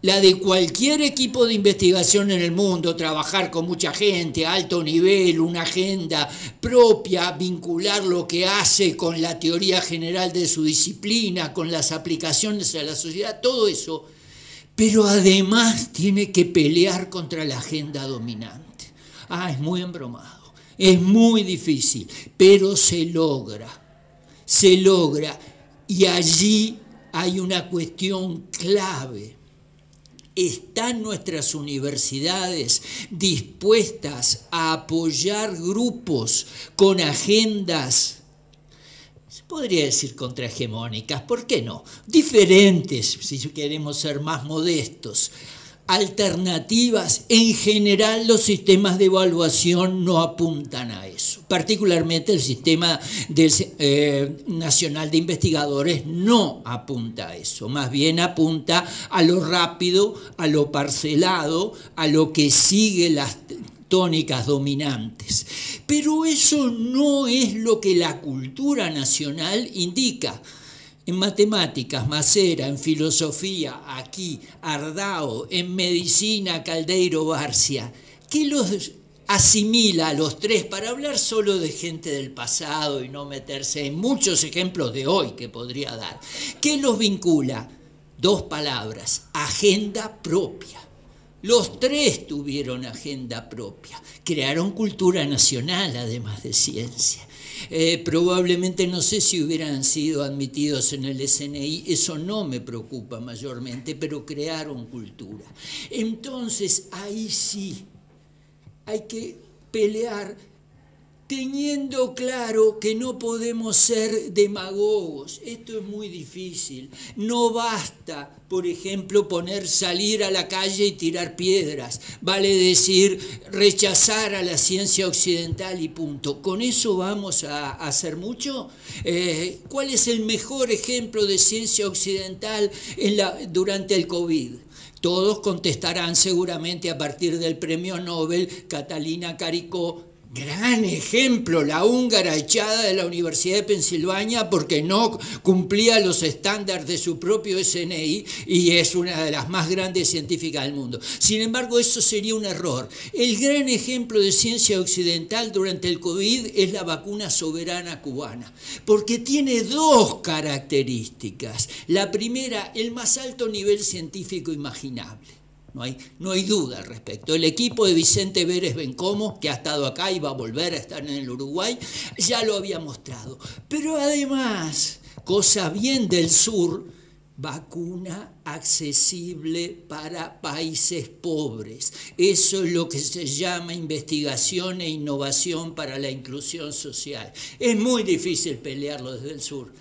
La de cualquier equipo de investigación en el mundo, trabajar con mucha gente, a alto nivel, una agenda propia, vincular lo que hace con la teoría general de su disciplina, con las aplicaciones a la sociedad, todo eso. Pero además tiene que pelear contra la agenda dominante. Es muy embromado, es muy difícil, pero se logra, y allí hay una cuestión clave. ¿Están nuestras universidades dispuestas a apoyar grupos con agendas, se podría decir contrahegemónicas, ¿por qué no? Diferentes, si queremos ser más modestos, alternativas? En general los sistemas de evaluación no apuntan a eso, particularmente el sistema nacional de investigadores no apunta a eso, más bien apunta a lo rápido, a lo parcelado, a lo que sigue las tónicas dominantes. Pero eso no es lo que la cultura nacional indica. En matemáticas, Macera, en filosofía, aquí, Ardao, en medicina, Caldeiro Barcia, ¿qué los asimila a los tres para hablar solo de gente del pasado y no meterse en muchos ejemplos de hoy que podría dar? ¿Qué los vincula? Dos palabras: agenda propia. Los tres tuvieron agenda propia, crearon cultura nacional además de ciencia. Probablemente no sé si hubieran sido admitidos en el SNI, eso no me preocupa mayormente, pero crearon cultura. Entonces ahí sí hay que pelear teniendo claro que no podemos ser demagogos. Esto es muy difícil. No basta, por ejemplo, salir a la calle y tirar piedras. Vale decir, rechazar a la ciencia occidental y punto. ¿Con eso vamos a hacer mucho? ¿Cuál es el mejor ejemplo de ciencia occidental durante el COVID? Todos contestarán seguramente a partir del premio Nobel Catalina Caricó. Gran ejemplo, la húngara echada de la Universidad de Pensilvania porque no cumplía los estándares de su propio SNI y es una de las más grandes científicas del mundo. Sin embargo, eso sería un error. El gran ejemplo de ciencia occidental durante el COVID es la vacuna soberana cubana, porque tiene dos características. La primera, el más alto nivel científico imaginable. no hay duda al respecto. El equipo de Vicente Vélez Bencomo, que ha estado acá y va a volver a estar en el Uruguay, ya lo había mostrado. Pero además, cosa bien del sur, vacuna accesible para países pobres. Eso es lo que se llama investigación e innovación para la inclusión social. Es muy difícil pelearlo desde el sur,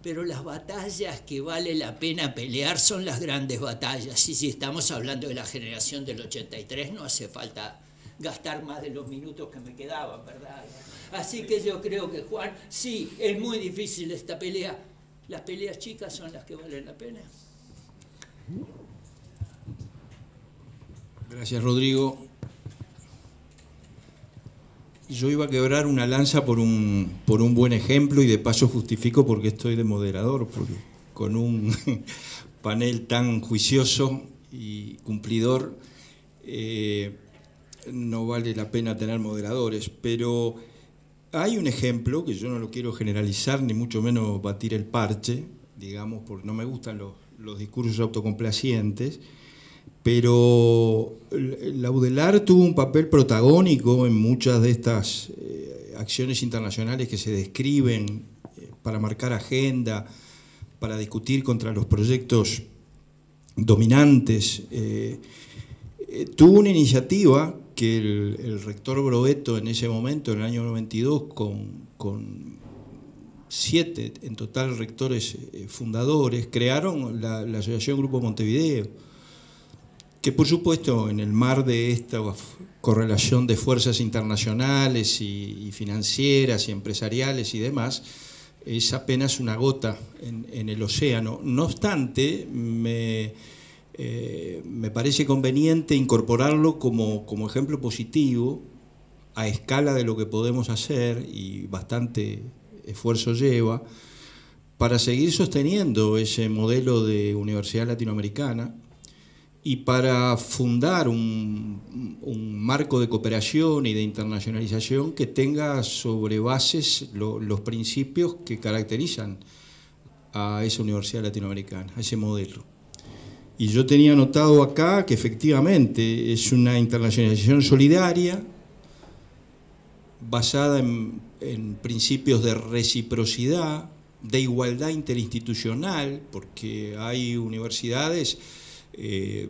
pero las batallas que vale la pena pelear son las grandes batallas. Y si estamos hablando de la generación del 83, no hace falta gastar más de los minutos que me quedaban, ¿verdad? Así que yo creo que, Juan, sí, es muy difícil esta pelea. Las peleas chicas son las que valen la pena. Gracias, Rodrigo. Yo iba a quebrar una lanza por un buen ejemplo y de paso justifico porque estoy de moderador, porque con un panel tan juicioso y cumplidor no vale la pena tener moderadores, pero hay un ejemplo que yo no lo quiero generalizar ni mucho menos batir el parche, digamos, porque no me gustan los discursos autocomplacientes, pero Laudelar tuvo un papel protagónico en muchas de estas acciones internacionales que se describen para marcar agenda, para discutir contra los proyectos dominantes. Tuvo una iniciativa que el rector Brovetto en ese momento, en el año 92, con 7 en total rectores fundadores, crearon la Asociación Grupo Montevideo, que por supuesto en el mar de esta correlación de fuerzas internacionales y financieras y empresariales y demás, es apenas una gota en el océano. No obstante, me parece conveniente incorporarlo como ejemplo positivo a escala de lo que podemos hacer, y bastante esfuerzo lleva, para seguir sosteniendo ese modelo de universidad latinoamericana y para fundar un marco de cooperación y de internacionalización que tenga sobre bases los principios que caracterizan a esa universidad latinoamericana, a ese modelo. Y yo tenía anotado acá que efectivamente es una internacionalización solidaria, basada en principios de reciprocidad, de igualdad interinstitucional, porque hay universidades de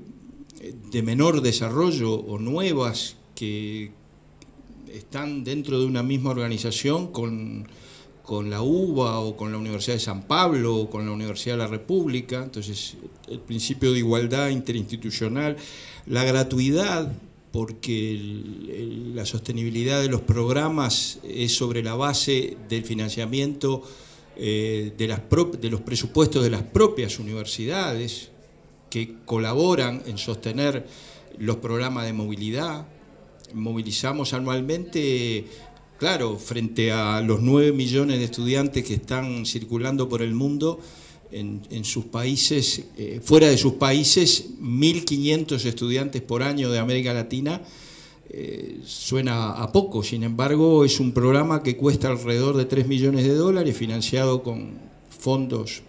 menor desarrollo o nuevas que están dentro de una misma organización con la UBA o con la Universidad de San Pablo o con la Universidad de la República. Entonces, el principio de igualdad interinstitucional, la gratuidad, porque la sostenibilidad de los programas es sobre la base del financiamiento de los presupuestos de las propias universidades, que colaboran en sostener los programas de movilidad. Movilizamos anualmente, claro, frente a los 9 millones de estudiantes que están circulando por el mundo, en sus países, fuera de sus países, 1.500 estudiantes por año de América Latina. Suena a poco, sin embargo, es un programa que cuesta alrededor de $3 millones, financiado con fondos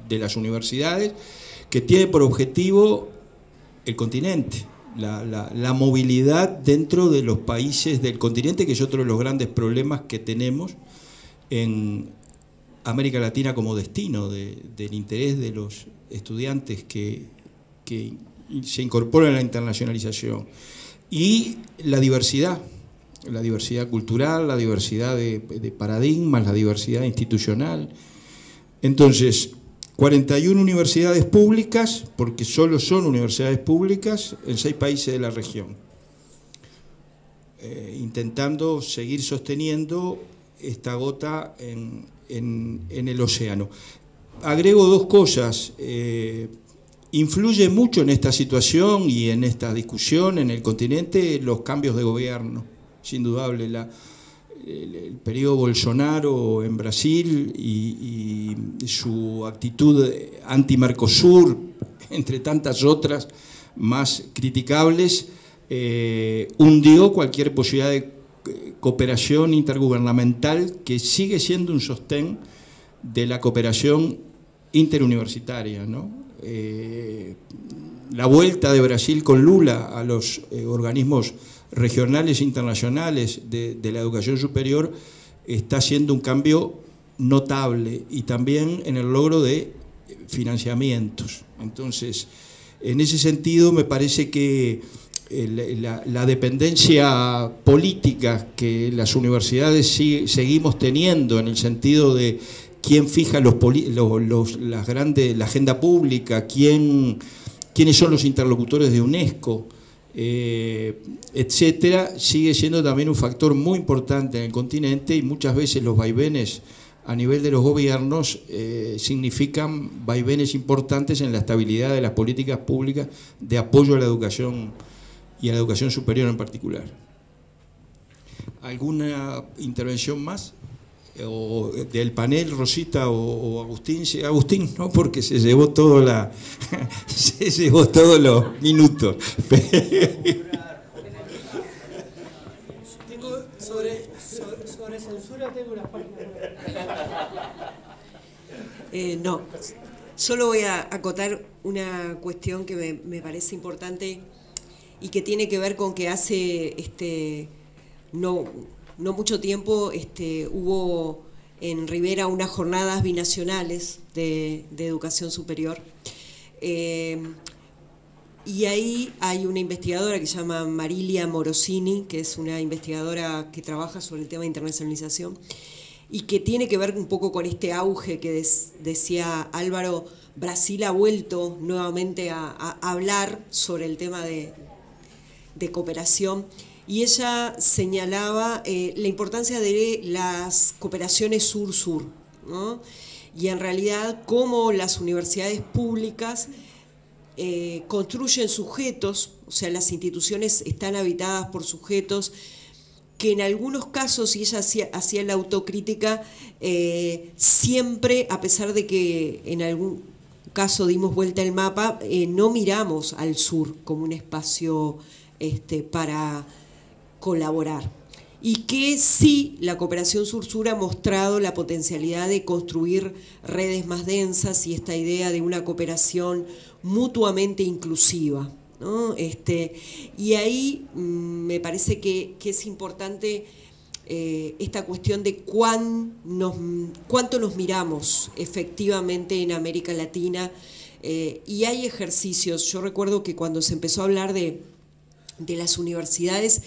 de las universidades, que tiene por objetivo el continente, la movilidad dentro de los países del continente, que es otro de los grandes problemas que tenemos en América Latina como destino del interés de los estudiantes que se incorporan a la internacionalización. Y la diversidad cultural, la diversidad de paradigmas, la diversidad institucional. Entonces, 41 universidades públicas, porque solo son universidades públicas, en 6 países de la región, intentando seguir sosteniendo esta gota en el océano. Agrego 2 cosas. Influye mucho en esta situación y en esta discusión en el continente los cambios de gobierno, es indudable. El periodo Bolsonaro en Brasil y su actitud anti-Mercosur, entre tantas otras más criticables, hundió cualquier posibilidad de cooperación intergubernamental, que sigue siendo un sostén de la cooperación interuniversitaria, ¿no? la vuelta de Brasil con Lula a los organismos regionales e internacionales de la educación superior está haciendo un cambio notable, y también en el logro de financiamientos. Entonces, en ese sentido me parece que la dependencia política que las universidades seguimos teniendo, en el sentido de quién fija la agenda pública, quiénes son los interlocutores de UNESCO, etcétera, sigue siendo también un factor muy importante en el continente, y muchas veces los vaivenes a nivel de los gobiernos significan vaivenes importantes en la estabilidad de las políticas públicas de apoyo a la educación y a la educación superior en particular. ¿Alguna intervención más? O del panel, Rosita o Agustín. Agustín no, porque se llevó todos los minutos. Sobre censura tengo unas páginas. No, solo voy a acotar una cuestión que me parece importante y que tiene que ver con que hace no mucho tiempo hubo en Rivera unas jornadas binacionales de educación superior. Y ahí hay una investigadora que se llama Marilia Morosini, que es una investigadora que trabaja sobre el tema de internacionalización y que tiene que ver un poco con este auge que decía Álvaro. Brasil ha vuelto nuevamente a hablar sobre el tema de cooperación, y ella señalaba la importancia de las cooperaciones sur-sur, ¿no? Y en realidad cómo las universidades públicas construyen sujetos, o sea, las instituciones están habitadas por sujetos que en algunos casos, y ella hacía la autocrítica, siempre, a pesar de que en algún caso dimos vuelta al mapa, no miramos al sur como un espacio para colaborar. Y que sí, la cooperación sur-sur ha mostrado la potencialidad de construir redes más densas y esta idea de una cooperación mutuamente inclusiva, ¿no? Y ahí me parece que es importante esta cuestión de cuánto nos miramos efectivamente en América Latina, y hay ejercicios. Yo recuerdo que cuando se empezó a hablar de las universidades,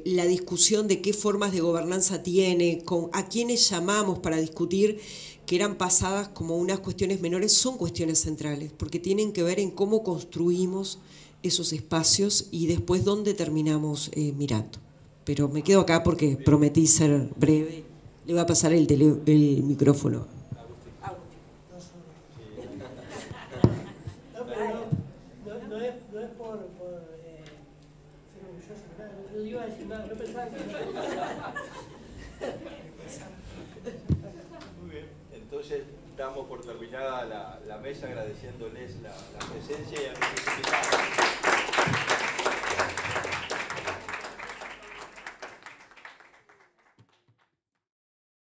la discusión de qué formas de gobernanza tiene, a quiénes llamamos para discutir, que eran pasadas como unas cuestiones menores, son cuestiones centrales, porque tienen que ver en cómo construimos esos espacios y después dónde terminamos mirando. Pero me quedo acá porque prometí ser breve. Le voy a pasar el micrófono. No es por ser orgulloso, no iba a decir nada, no pensaba que... Muy bien, entonces damos por terminada la mesa, agradeciéndoles la presencia y a nuestros invitados.